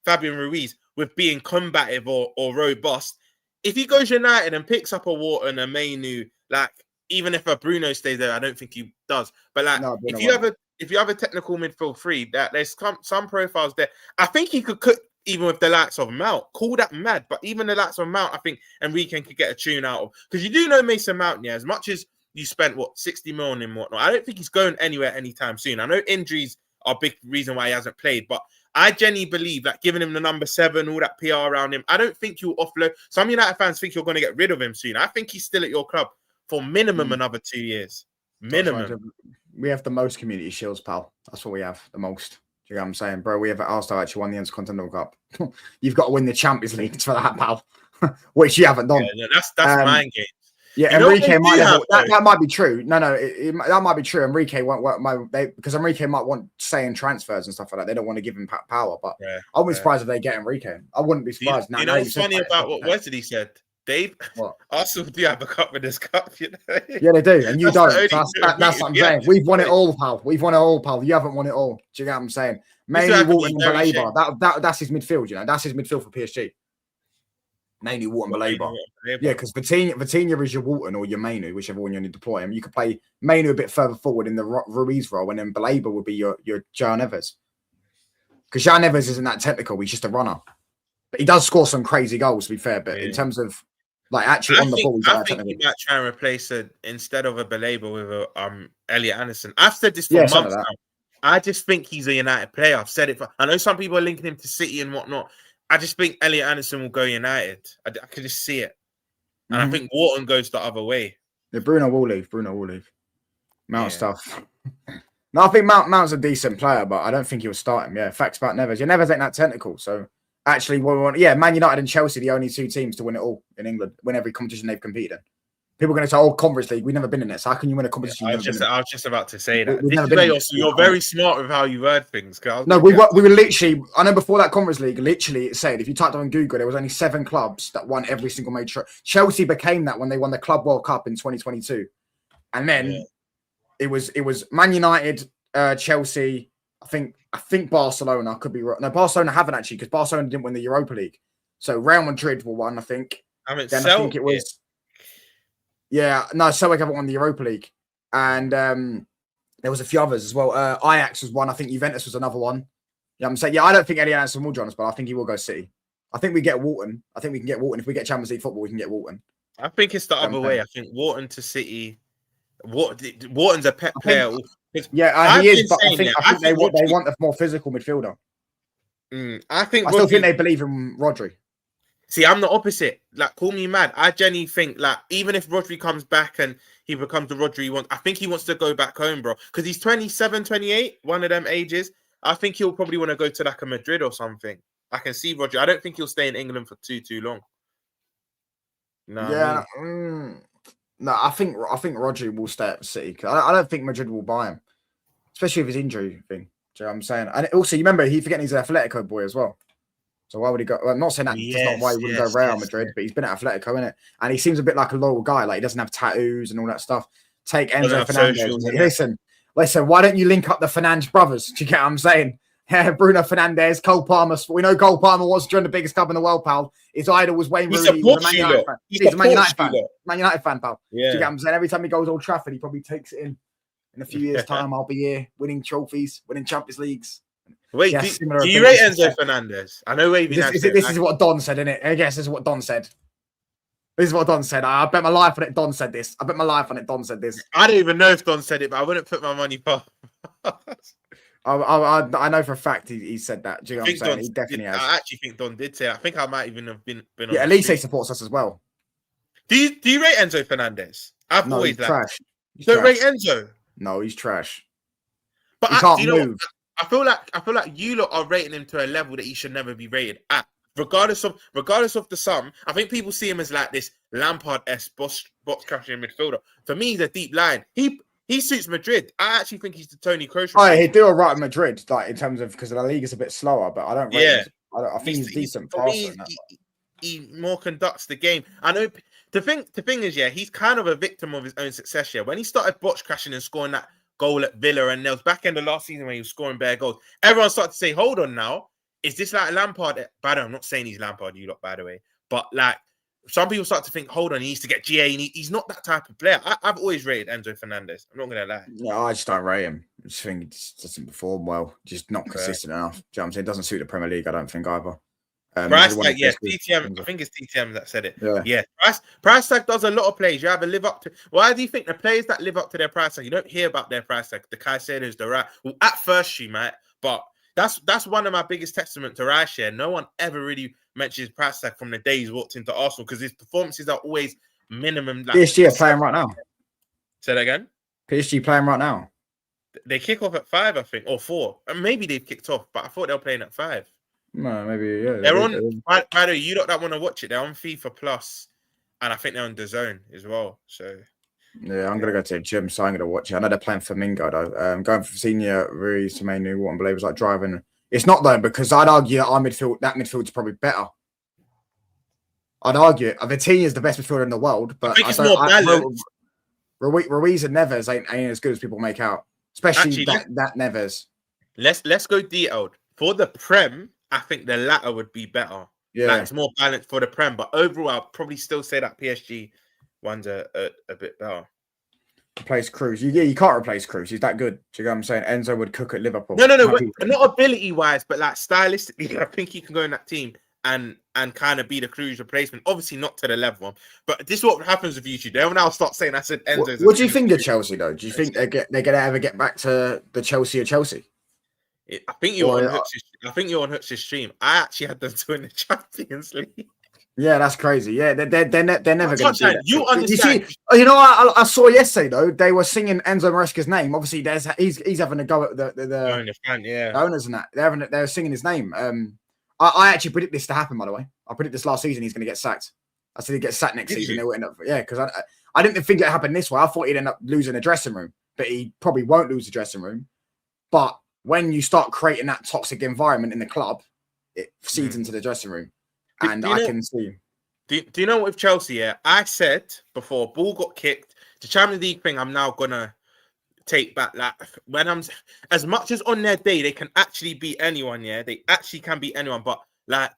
Fabian Ruiz with being combative or robust. If he goes United and picks up a Wharton, a Manu, like even if a Bruno stays there, I don't think he does. But like if you have a technical midfield three, that there's some profiles there. I think he could cook even with the likes of Mount. Call that mad, but even the likes of Mount, I think Enrique could get a tune out of because you do know Mason Mount, yeah, as much as you spent 60 million and whatnot. I don't think he's going anywhere anytime soon. I know injuries are a big reason why he hasn't played, but I genuinely believe that giving him the number 7, all that PR around him, I don't think you'll offload. Some United fans think you're going to get rid of him soon. I think he's still at your club for minimum another 2 years. Minimum. Right. We have the most community shields, pal. That's what we have, the most. Do you know what I'm saying? Bro, we have Arsenal actually won the Intercontinental Cup. You've got to win the Champions League for that, pal. Which you haven't done. Yeah, that's mind games. Yeah, Enrique might that might be true. No, that might be true. Enrique won't because Enrique might want say in transfers and stuff like that. They don't want to give him power, but I wouldn't be surprised if they get Enrique. I wouldn't be surprised. You know what's funny about what Wesley said? Dave, Arsenal do have a cup with this cup, you know? Yeah, they do, and you don't. That's what I'm saying. We've won it all, pal. We've won it all, pal. You haven't won it all. Do you get what I'm saying? Mainly Walton and Baleba. That's his midfield, you know. That's his midfield for PSG. Mainly Wharton, Belabor. Belabor. Yeah, because Vitinha is your Wharton or your Mainu, whichever one you need to deploy him. You could play Mainu a bit further forward in the Ruiz role, and then Belabor would be your João Neves. Because João Neves isn't that technical; he's just a runner. But he does score some crazy goals, to be fair. But in terms of like actually on the ball, he's I think he might try and replace instead of a Belabor with a Elliot Anderson. I've said this for months now. I just think he's a United player. I've said it. I know some people are linking him to City and whatnot. I just think Elliot Anderson will go United. I can just see it. And I think Wharton goes the other way. Yeah, Bruno will leave. Mount stuff. No, I think Mount's a decent player, but I don't think he'll start him. Yeah, facts about Neves. Yeah, Neves ain't that technical. So actually, Man United and Chelsea, the only two teams to win it all in England, win every competition they've competed in. People are going to say, Conference League, we've never been in it. So how can you win a competition? I was just about to say that. You're very smart with how you word things. No, we were literally, I know before that Conference League, literally it said, if you typed on Google, there was only 7 clubs that won every single major. Chelsea became that when they won the Club World Cup in 2022. And then it was Man United, Chelsea, I think Barcelona could be right. No, Barcelona haven't actually, because Barcelona didn't win the Europa League. So Real Madrid were one, I think. I think it was... Yeah, no, Celtic haven't won the Europa League. And there was a few others as well. Ajax was one. I think Juventus was another one. Yeah, I'm saying, I don't think Eddie Anderson will join us, but I think he will go City. I think we get Wharton. I think we can get Wharton. If we get Champions League football, we can get Wharton. I think it's the other way. I think Wharton to City. Wharton's a pet player. He is, but I think they want a more physical midfielder. I still think they believe in Rodri. See, I'm the opposite. Like, call me mad. I genuinely think, like, even if Rodri comes back and he becomes the Rodri he wants, I think he wants to go back home, bro. Because he's 27, 28, one of them ages. I think he'll probably want to go to, like, a Madrid or something. I can see Rodri. I don't think he'll stay in England for too long. No. Yeah. No, I think Rodri will stay at City. I don't think Madrid will buy him. Especially with his injury thing. Do you know what I'm saying? And also, you remember, he's forgetting he's an Atletico boy as well. So why would he go? Well, I'm not saying that's not why he wouldn't go Real Madrid, but he's been at Atletico, innit? And he seems a bit like a loyal guy. Like, he doesn't have tattoos and all that stuff. Take Enzo Fernandez. Listen, why don't you link up the Fernandes brothers? Do you get what I'm saying? Bruno Fernandes, Cole Palmer. We know Cole Palmer was during the biggest club in the world, pal. His idol was Wayne Rooney. He's a Man United fan. He's a Man United fan. Man United fan, pal. Yeah. Do you get what I'm saying? Every time he goes Old Trafford, he probably takes it in. In a few years' time, I'll be here winning trophies, winning Champions Leagues. Wait, do you rate Enzo Fernandez? I know Wavy. This is what Don said, isn't it? I guess this is what Don said. This is what Don said. I bet my life on it. Don said this. I bet my life on it. Don said this. I don't even know if Don said it, but I wouldn't put my money past. I know for a fact he said that. Do you know what I'm saying? He definitely has. I actually think Don did say it. I think I might even have been on. Yeah, Elise supports us as well. Do you rate Enzo Fernandez? I've always trash. Don't rate Enzo. No, he's trash. But he can't move. I feel like you lot are rating him to a level that he should never be rated at. Regardless of the sum, I think people see him as like this Lampard-esque box crashing midfielder. For me, he's a deep line. He suits Madrid. I actually think he's the Toni Kroos. He'd do all right in Madrid, like in terms of because the league is a bit slower. But I don't. Rate him. I think he's decent. He more conducts the game. I know. The thing is, he's kind of a victim of his own success here. When he started box crashing and scoring that goal at Villa, and there was back in the last season when he was scoring bare goals, everyone started to say, hold on now, is this like Lampard? By the way, I'm not saying he's Lampard, you lot, by the way, but like some people start to think, hold on, he needs to get GA. He's not that type of player. I've always rated Enzo Fernandez. I'm not going to lie. Yeah, I just don't rate him. I just think he just doesn't perform well. Just not consistent enough. Do you know what I'm saying? It doesn't suit the Premier League, I don't think, either. Price tag, TTM. I think it's TTM that said it. Yeah. Price tag does a lot of plays. You have to live up to. Why do you think the players that live up to their price tag? You don't hear about their price tag. The Caicedos, the right. Well, at first you might, but that's one of my biggest testament to Rice here. No one ever really mentions price tag from the day he's walked into Arsenal because his performances are always minimum. Like, PSG are playing right now. Say that again. PSG playing right now. They kick off at 5, I think, or 4. And maybe they've kicked off, but I thought they were playing at 5. No, maybe, yeah. They're on, by the way, you don't want to watch it. They're on FIFA Plus, and I think they're on DAZN as well. So, yeah, I'm going to go to the gym, so I'm going to watch it. I know they're playing Flamingo, though. Going from senior Ruiz to Mainu, what I believe was like driving. It's not, though, because I'd argue that that midfield's probably better. I'd argue Vitinha is the best midfielder in the world, but I think it's more balanced. Ruiz and Neves ain't as good as people make out, especially that Neves. Let's go detailed. For the Prem, I think the latter would be better. Yeah, Like it's more balanced for the Prem. But overall, I'll probably still say that PSG one's a bit better. replace Cruz. You can't replace Cruz. He's that good. Do you know what I'm saying? Enzo would cook at Liverpool. No, not ability wise, but like stylistically, I think he can go in that team and kind of be the Cruz replacement. Obviously, not to the level, but this is what happens with YouTube. They'll now start saying I said Enzo. What do you think of Chelsea though? Do you think they're gonna ever get back to the Chelsea of Chelsea? I think you're on Hooks' stream. I actually had them to win the Champions League. Yeah, that's crazy. Yeah, they're never going to do that. You understand? You know, I saw yesterday though they were singing Enzo Maresca's name. Obviously, he's having a go at the owners and that. They're singing his name. I actually predict this to happen. By the way, I predict this last season he's going to get sacked. I said he'd get sacked next season. They will end up, because I didn't think it happened this way. I thought he'd end up losing the dressing room, but he probably won't lose the dressing room. But when you start creating that toxic environment in the club, it feeds into the dressing room. And I can see. Do you know what with Chelsea? Yeah, I said before ball got kicked, the Champions League thing. I'm now gonna take back that when I'm as much as on their day they can actually beat anyone. Yeah, they actually can beat anyone. But like,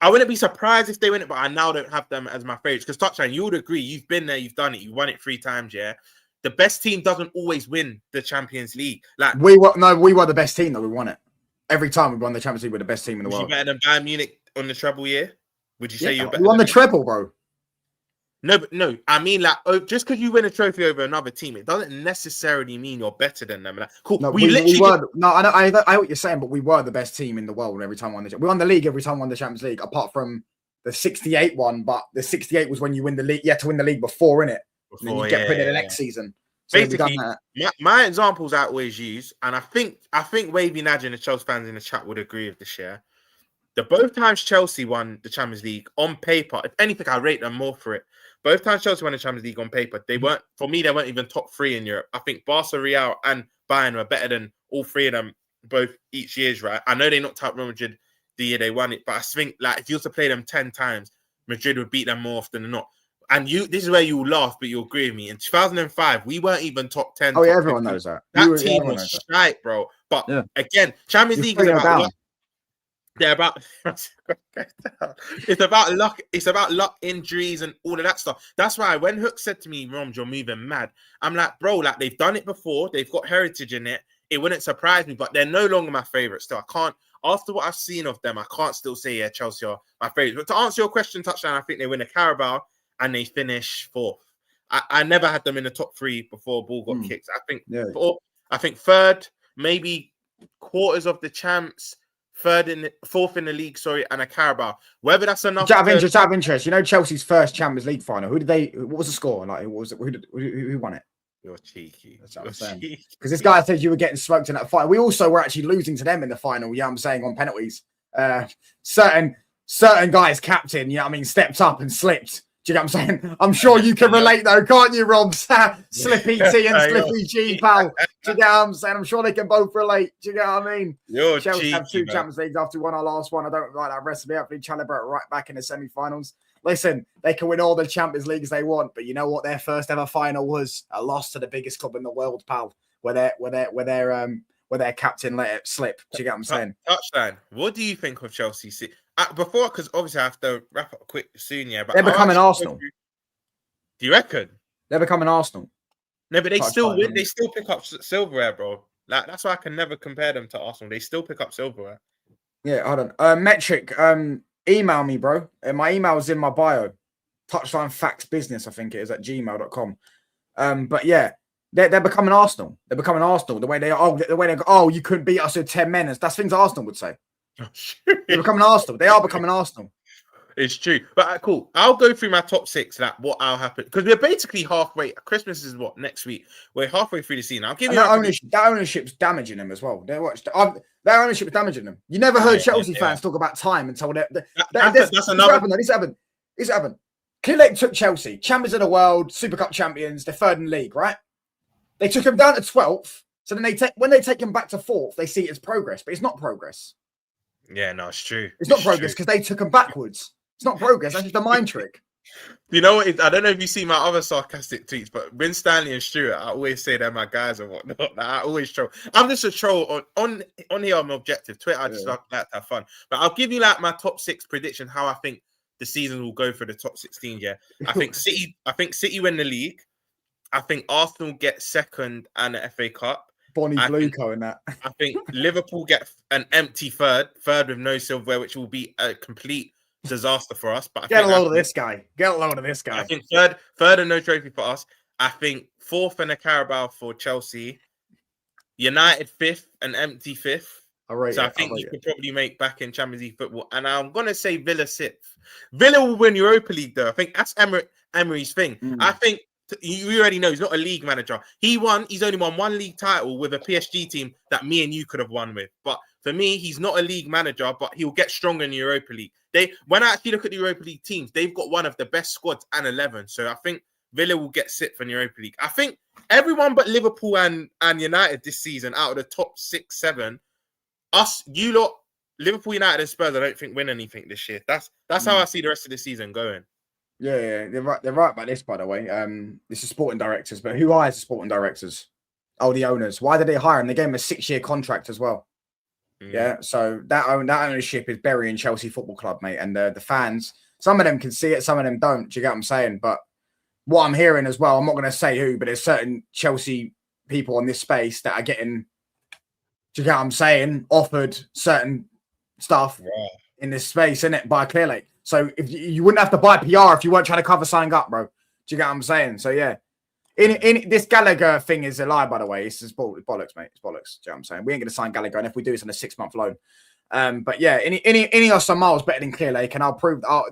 I wouldn't be surprised if they win it. But I now don't have them as my favorites because Touchline, you would agree. You've been there, you've done it, you won it 3 times. Yeah, the best team doesn't always win the Champions League. Like we were the best team that we won it every time we won the Champions League. We're the best team in the world. You better than Bayern Munich on the treble year? Would you say you're better? You won the treble, bro. No. I mean, like, just because you win a trophy over another team, it doesn't necessarily mean you're better than them. Like, cool. No, we were. No, I know what you're saying, but we were the best team in the world every time we won the league every time we won the Champions League, apart from the 68 one. But the 68 was when you win the league. You had to win the league before, innit? And then you get put in the next season. So basically, my examples I always use, and I think Wavy Nadja and the Chelsea fans in the chat would agree with this year. The both times Chelsea won the Champions League on paper, if anything, I rate them more for it. Both times Chelsea won the Champions League on paper, they weren't even top 3 in Europe. I think Barca, Real, and Bayern were better than all 3 of them both each year's, right? I know they knocked out Real Madrid the year they won it, but I think like if you were to play them 10 times, Madrid would beat them more often than not. And this is where you will laugh, but you'll agree with me. In 2005, we weren't even top 10. Oh, yeah, everyone knows that. That team was shite, bro. But again, Champions League is about luck. They're about it's about luck. It's about luck, injuries, and all of that stuff. That's why when Hook said to me, "Roms, you're moving mad," I'm like, bro, like they've done it before. They've got heritage in it. It wouldn't surprise me, but they're no longer my favorite. Still, I can't. After what I've seen of them, I can't still say Chelsea are my favorite. But to answer your question, Touchdown, I think they win a Carabao and they finish 4th. I never had them in the top 3 before ball got kicked. I think 3rd, maybe quarters of the champs. 4th in the league, and a Carabao. Whether that's enough. Out of interest, you know Chelsea's first Champions League final. What was the score? Like, who won it? You're cheeky. That's what I'm saying. Because this guy said you were getting smoked in that final. We also were actually losing to them in the final. Yeah, I'm saying on penalties. Certain guys, captain. Yeah, I mean, stepped up and slipped. Do you know what I'm saying? I'm sure you can relate though, can't you, Rob? Slippy T and Slippy G, pal. Do you get what I'm saying? I'm sure they can both relate. Do you get what I mean? Chelsea have 2 Champions Leagues after we won our last one. I don't like that recipe. Hopefully, calibrate right back in the semi-finals. Listen, they can win all the Champions Leagues they want, but you know what? Their first ever final was a loss to the biggest club in the world, pal. Where their captain let it slip. Do you get what I'm saying? Touchdown. What do you think of Chelsea? Before, because obviously I have to wrap up quick soon, yeah. But they're becoming Arsenal. Do you reckon? They're becoming Arsenal. No, but they still win. They still pick up silverware, bro. Like that's why I can never compare them to Arsenal. They still pick up silverware. Yeah, hold on. Metric, email me, bro. My email is in my bio. Touchline Facts Business, I think it is at gmail.com. But yeah, they're becoming Arsenal. They're becoming Arsenal. The way they go, you couldn't beat us with 10 men. That's things Arsenal would say. They're becoming Arsenal. They are becoming Arsenal. It's true. But cool. I'll go through my top 6, like what I'll happen. Because we're basically halfway. Christmas is what? Next week. We're halfway through the season. I'll give you that ownership's damaging them as well. Their ownership is damaging them. You never heard Chelsea fans talk about time until this happened. Clearly took Chelsea, champions of the world, Super Cup champions, they're 3rd in the league, right? They took them down to 12th. So then when they take them back to 4th, they see it as progress, but it's not progress. Yeah, no, it's true. It's not progress because they took them backwards. It's not progress. That's just a mind trick. You know what? I don't know if you see my other sarcastic tweets, but Win Stanley and Stuart, I always say they're my guys and whatnot. Like, I always troll. I'm just a troll on here. I'm objective. Twitter, I just like to have fun. But I'll give you like my top 6 prediction. How I think the season will go for the top 16. Yeah, I think City. I think City win the league. I think Arsenal get second and the FA Cup. Bonnie Bluco in that. I think Liverpool get an empty third with no silverware, which will be a complete disaster for us. But Get a load of this guy. I think third and no trophy for us. I think fourth and a Carabao for Chelsea. United fifth, an empty fifth. So I think you could probably make back in Champions League football. And I'm gonna say Villa sixth. Villa will win Europa League though. I think that's Emery's thing. I think you already know he's not a league manager. He's only won one league title with a PSG team that me and you could have won with. But for me, he's not a league manager, but he'll get stronger in the Europa League. When I actually look at the Europa League teams, they've got one of the best squads and 11. So I think Villa will get sixth in the Europa League. I think everyone but Liverpool and United this season, out of the top 6, 7, you lot, Liverpool, United, and Spurs, I don't think win anything this year. That's how I see the rest of the season going. Yeah, they're right. They're right about this, by the way. This is sporting directors, but who hires the sporting directors? Oh, the owners. Why did they hire him? They gave him a 6-year contract as well. Yeah, so that ownership is burying Chelsea Football Club, mate. And the fans, some of them can see it, some of them don't. Do you get what I'm saying? But what I'm hearing as well, I'm not going to say who, but there's certain Chelsea people on this space that are getting, do you get what I'm saying, offered certain stuff in this space, innit, by Clearlake. So if you wouldn't have to buy PR if you weren't trying to cover something up, bro. Do you get what I'm saying? So yeah, in this Gallagher thing is a lie, by the way. It's bollocks, mate. It's bollocks. Do you know what I'm saying? We ain't going to sign Gallagher, and if we do, it's on a 6-month loan. But yeah, any are some miles better than Clearlake, and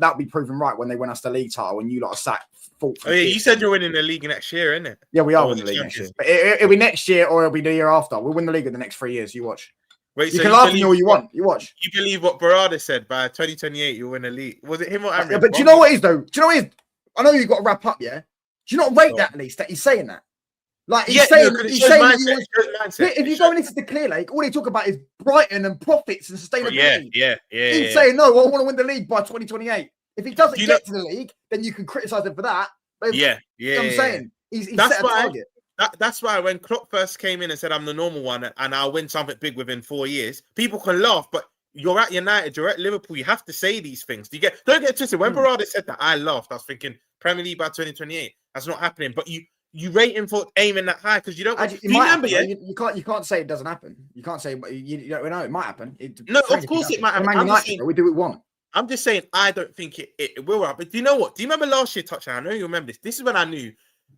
that'll be proven right when they win us the league title. When you lot are sat. Oh yeah, you said you're winning the league next year, isn't it? Yeah, we are winning the league next year. But it'll be next year or it'll be the year after. We'll win the league in the next 3 years. You watch. Wait, you can laugh at me all you want. You watch. You believe what Barada said by 2028 you'll win a league? Was it him or Amrin? But do you know what it is though? Do you know what it is? I know you've got to wrap up, yeah? Do you not rate that at least that he's saying that? Like he's saying if you go into the Clearlake, all they talk about is Brighton and profits and sustainability. Yeah. He's saying no, I want to win the league by 2028. If he doesn't get to the league, then you can criticize him for that. But you know what I'm saying? He's set a target. That's why when Klopp first came in and said I'm the normal one and I'll win something big within 4 years, people can laugh, but you're at United, you're at Liverpool, you have to say these things. Don't get twisted. When Barada said that, I laughed. I was thinking Premier League by 2028. That's not happening. But you rate him for aiming that high because you don't. Remember, you can't say it doesn't happen. You can't say, but you don't know it might happen. Of course it might happen. Man United, we do what we want. I'm just saying I don't think it will happen. But do you know what? Do you remember last year, Touchdown? I know you remember this. This is when I knew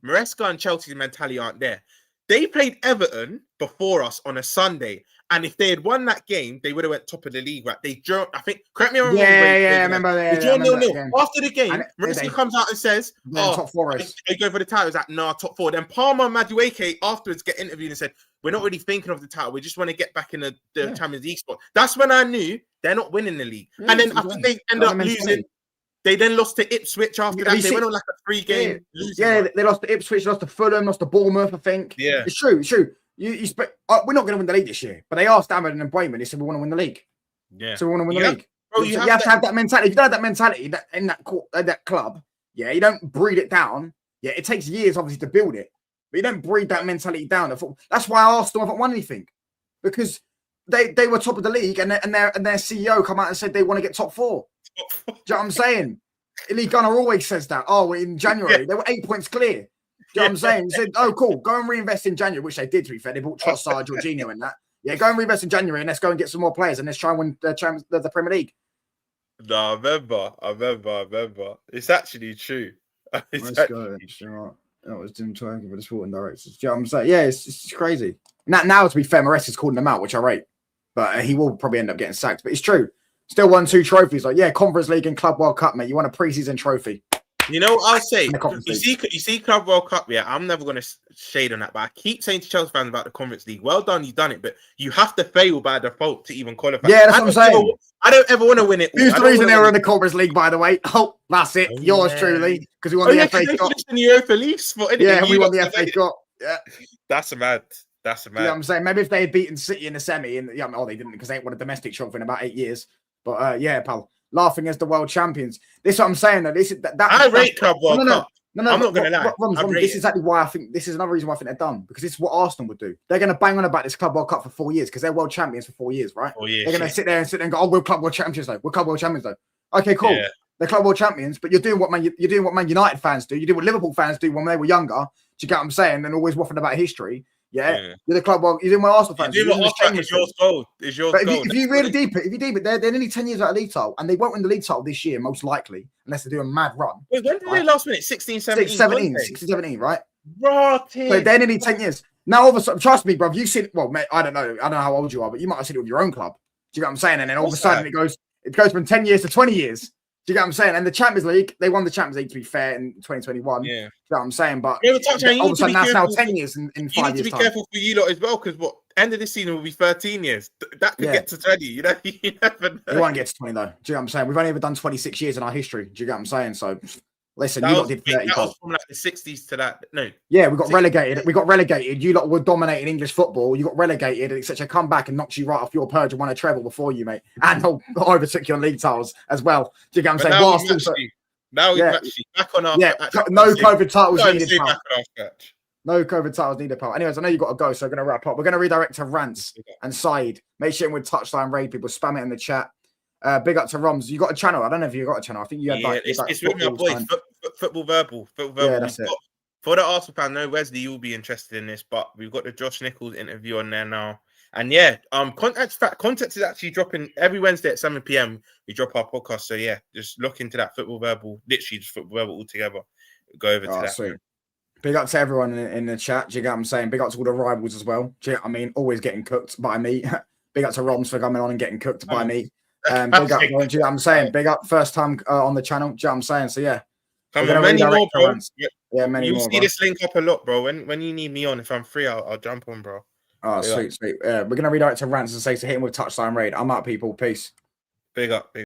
Maresca and Chelsea's mentality aren't there. They played Everton before us on a Sunday, and if they had won that game, they would have went top of the league. Right? They drew. I think. Correct me if I'm wrong. I remember that. They drew 0-0. After the game, Maresca comes out and says, top four. They go for the title. It's like, no, top 4. Then Palmer and Madueke afterwards get interviewed and said, we're not really thinking of the title. We just want to get back in the Champions League spot. That's when I knew they're not winning the league. And then after they end up losing. They then lost to Ipswich after that. They went on like a 3-game losing. Yeah, they lost to Ipswich, lost to Fulham, lost to Bournemouth, I think. Yeah. It's true. We're not going to win the league this year. But they asked Amad and Brayman, they said, we want to win the league. Yeah. So we want to win the league. Bro, you have to have that mentality. If you don't have that mentality in that club, yeah, you don't breed it down. Yeah, it takes years, obviously, to build it. But you don't breed that mentality down. That's why Arsenal haven't won anything. Because they were top of the league and their CEO come out and said they want to get top 4. Do you know what I'm saying? Lee Gunner always says that. Oh, in January, they were 8 points clear. Do you know what I'm saying? He said, oh, cool, go and reinvest in January, which they did, to be fair. They bought Trossard, Jorginho and that. Yeah, go and reinvest in January and let's go and get some more players and let's try and win the Premier League. No, I remember. It's actually true. Let's go. That was Jim talking for the sporting directors. Do you know what I'm saying? Yeah, it's crazy. Now, to be fair, Mares is calling them out, which I rate. But he will probably end up getting sacked. But it's true. Still won 2 trophies. Like, yeah, Conference League and Club World Cup, mate. You want a preseason trophy. You know what I'll say? You see Club World Cup, yeah, I'm never going to shade on that. But I keep saying to Chelsea fans about the Conference League, well done, you've done it. But you have to fail by default to even qualify. Yeah, that's what I'm saying. I don't ever want to win it. Who's the reason they were in the Conference League, by the way? Oh, that's it. Yours truly. Because we won the FA Cup. Yeah, we won the FA Cup. Yeah. That's mad. You know what I'm saying? Maybe if they had beaten City in the semi, and they didn't because they ain't won a domestic trophy in about 8 years. But yeah, pal. laughing as the world champions. This is what I'm saying. Though. I rate Club World Cup. No, I'm not going to lie. This is exactly why I think this is another reason why I think they're done, because this is what Arsenal would do. They're going to bang on about this Club World Cup for 4 years because they're world champions for 4 years, right? 4 years. They're going to sit there and go, "Oh, we're Club World Champions though. We're Club World Champions though." Okay, cool. Yeah. They're Club World Champions, but you're doing what Man United fans do. You do what Liverpool fans do when they were younger. Do you get what I'm saying? And always waffling about history. Yeah. You're the Club World. You're doing what Arsenal fans do. It's your goal. It's your goal. If you really deep it, they're nearly 10 years out of league title, and they won't win the league title this year, most likely, unless they do a mad run. Wait, when did they last win it? 16, 17? 16, 17, right? Rotted. So they're nearly 10 years. Now, all of a sudden, trust me, bro, you've seen it. Well, mate, I don't know how old you are, but you might have seen it with your own club. Do you get what I'm saying? And then all of a sudden it goes from 10 years to 20 years. Do you get what I'm saying? And the Champions League, they won the Champions League, to be fair, in 2021. Yeah. Do you know what I'm saying? But all of a sudden, that's now 10 years in 5 years. You need to be careful for you lot as well, because end of this season will be 13 years. That could get to 20. You know, you never know. It won't get to 20, though. Do you know what I'm saying? We've only ever done 26 years in our history. Do you get what I'm saying? So, listen, you lot did 30. That was from like the 60s to that. No. Yeah, we got relegated. We got relegated. You lot were dominating English football. You got relegated, etc. Come back and knocked you right off your perch and won a treble before you, mate. And overtook you on league titles as well. Do you get what I'm saying? Now we're actually back on our no COVID titles needed. No COVID titles needed, pal. Anyways, I know you got to go, so I'm going to wrap up. We're going to redirect to rants and side. Make sure with touchline raid people, spam it in the chat. Big up to Roms. You got a channel? I don't know if you got a channel. I think you had it's with my boys. Football Verbal. Yeah, that's it. For the Arsenal fan, no Wesley, you'll be interested in this, but we've got the Josh Nichols interview on there now. And content is actually dropping every Wednesday at 7 p.m. We drop our podcast. So yeah, just look into that Football Verbal, literally just Football Verbal altogether. Go over to that. Sweet. Big up to everyone in the chat. Do you get what I'm saying? Big up to all the rivals as well. Do you get what I mean? Always getting cooked by me. Big up to Roms for coming on and getting cooked by me. Big up, do you know what I'm saying? Big up, first time on the channel. Do you know what I'm saying? So yeah. Come on, many more, bro. Yeah, many more. You'll see this link up a lot, bro. When you need me on, if I'm free, I'll jump on, bro. Oh, sweet. We're going to redirect to rants and say to hit him with touchline raid. I'm out, people. Peace. Big up.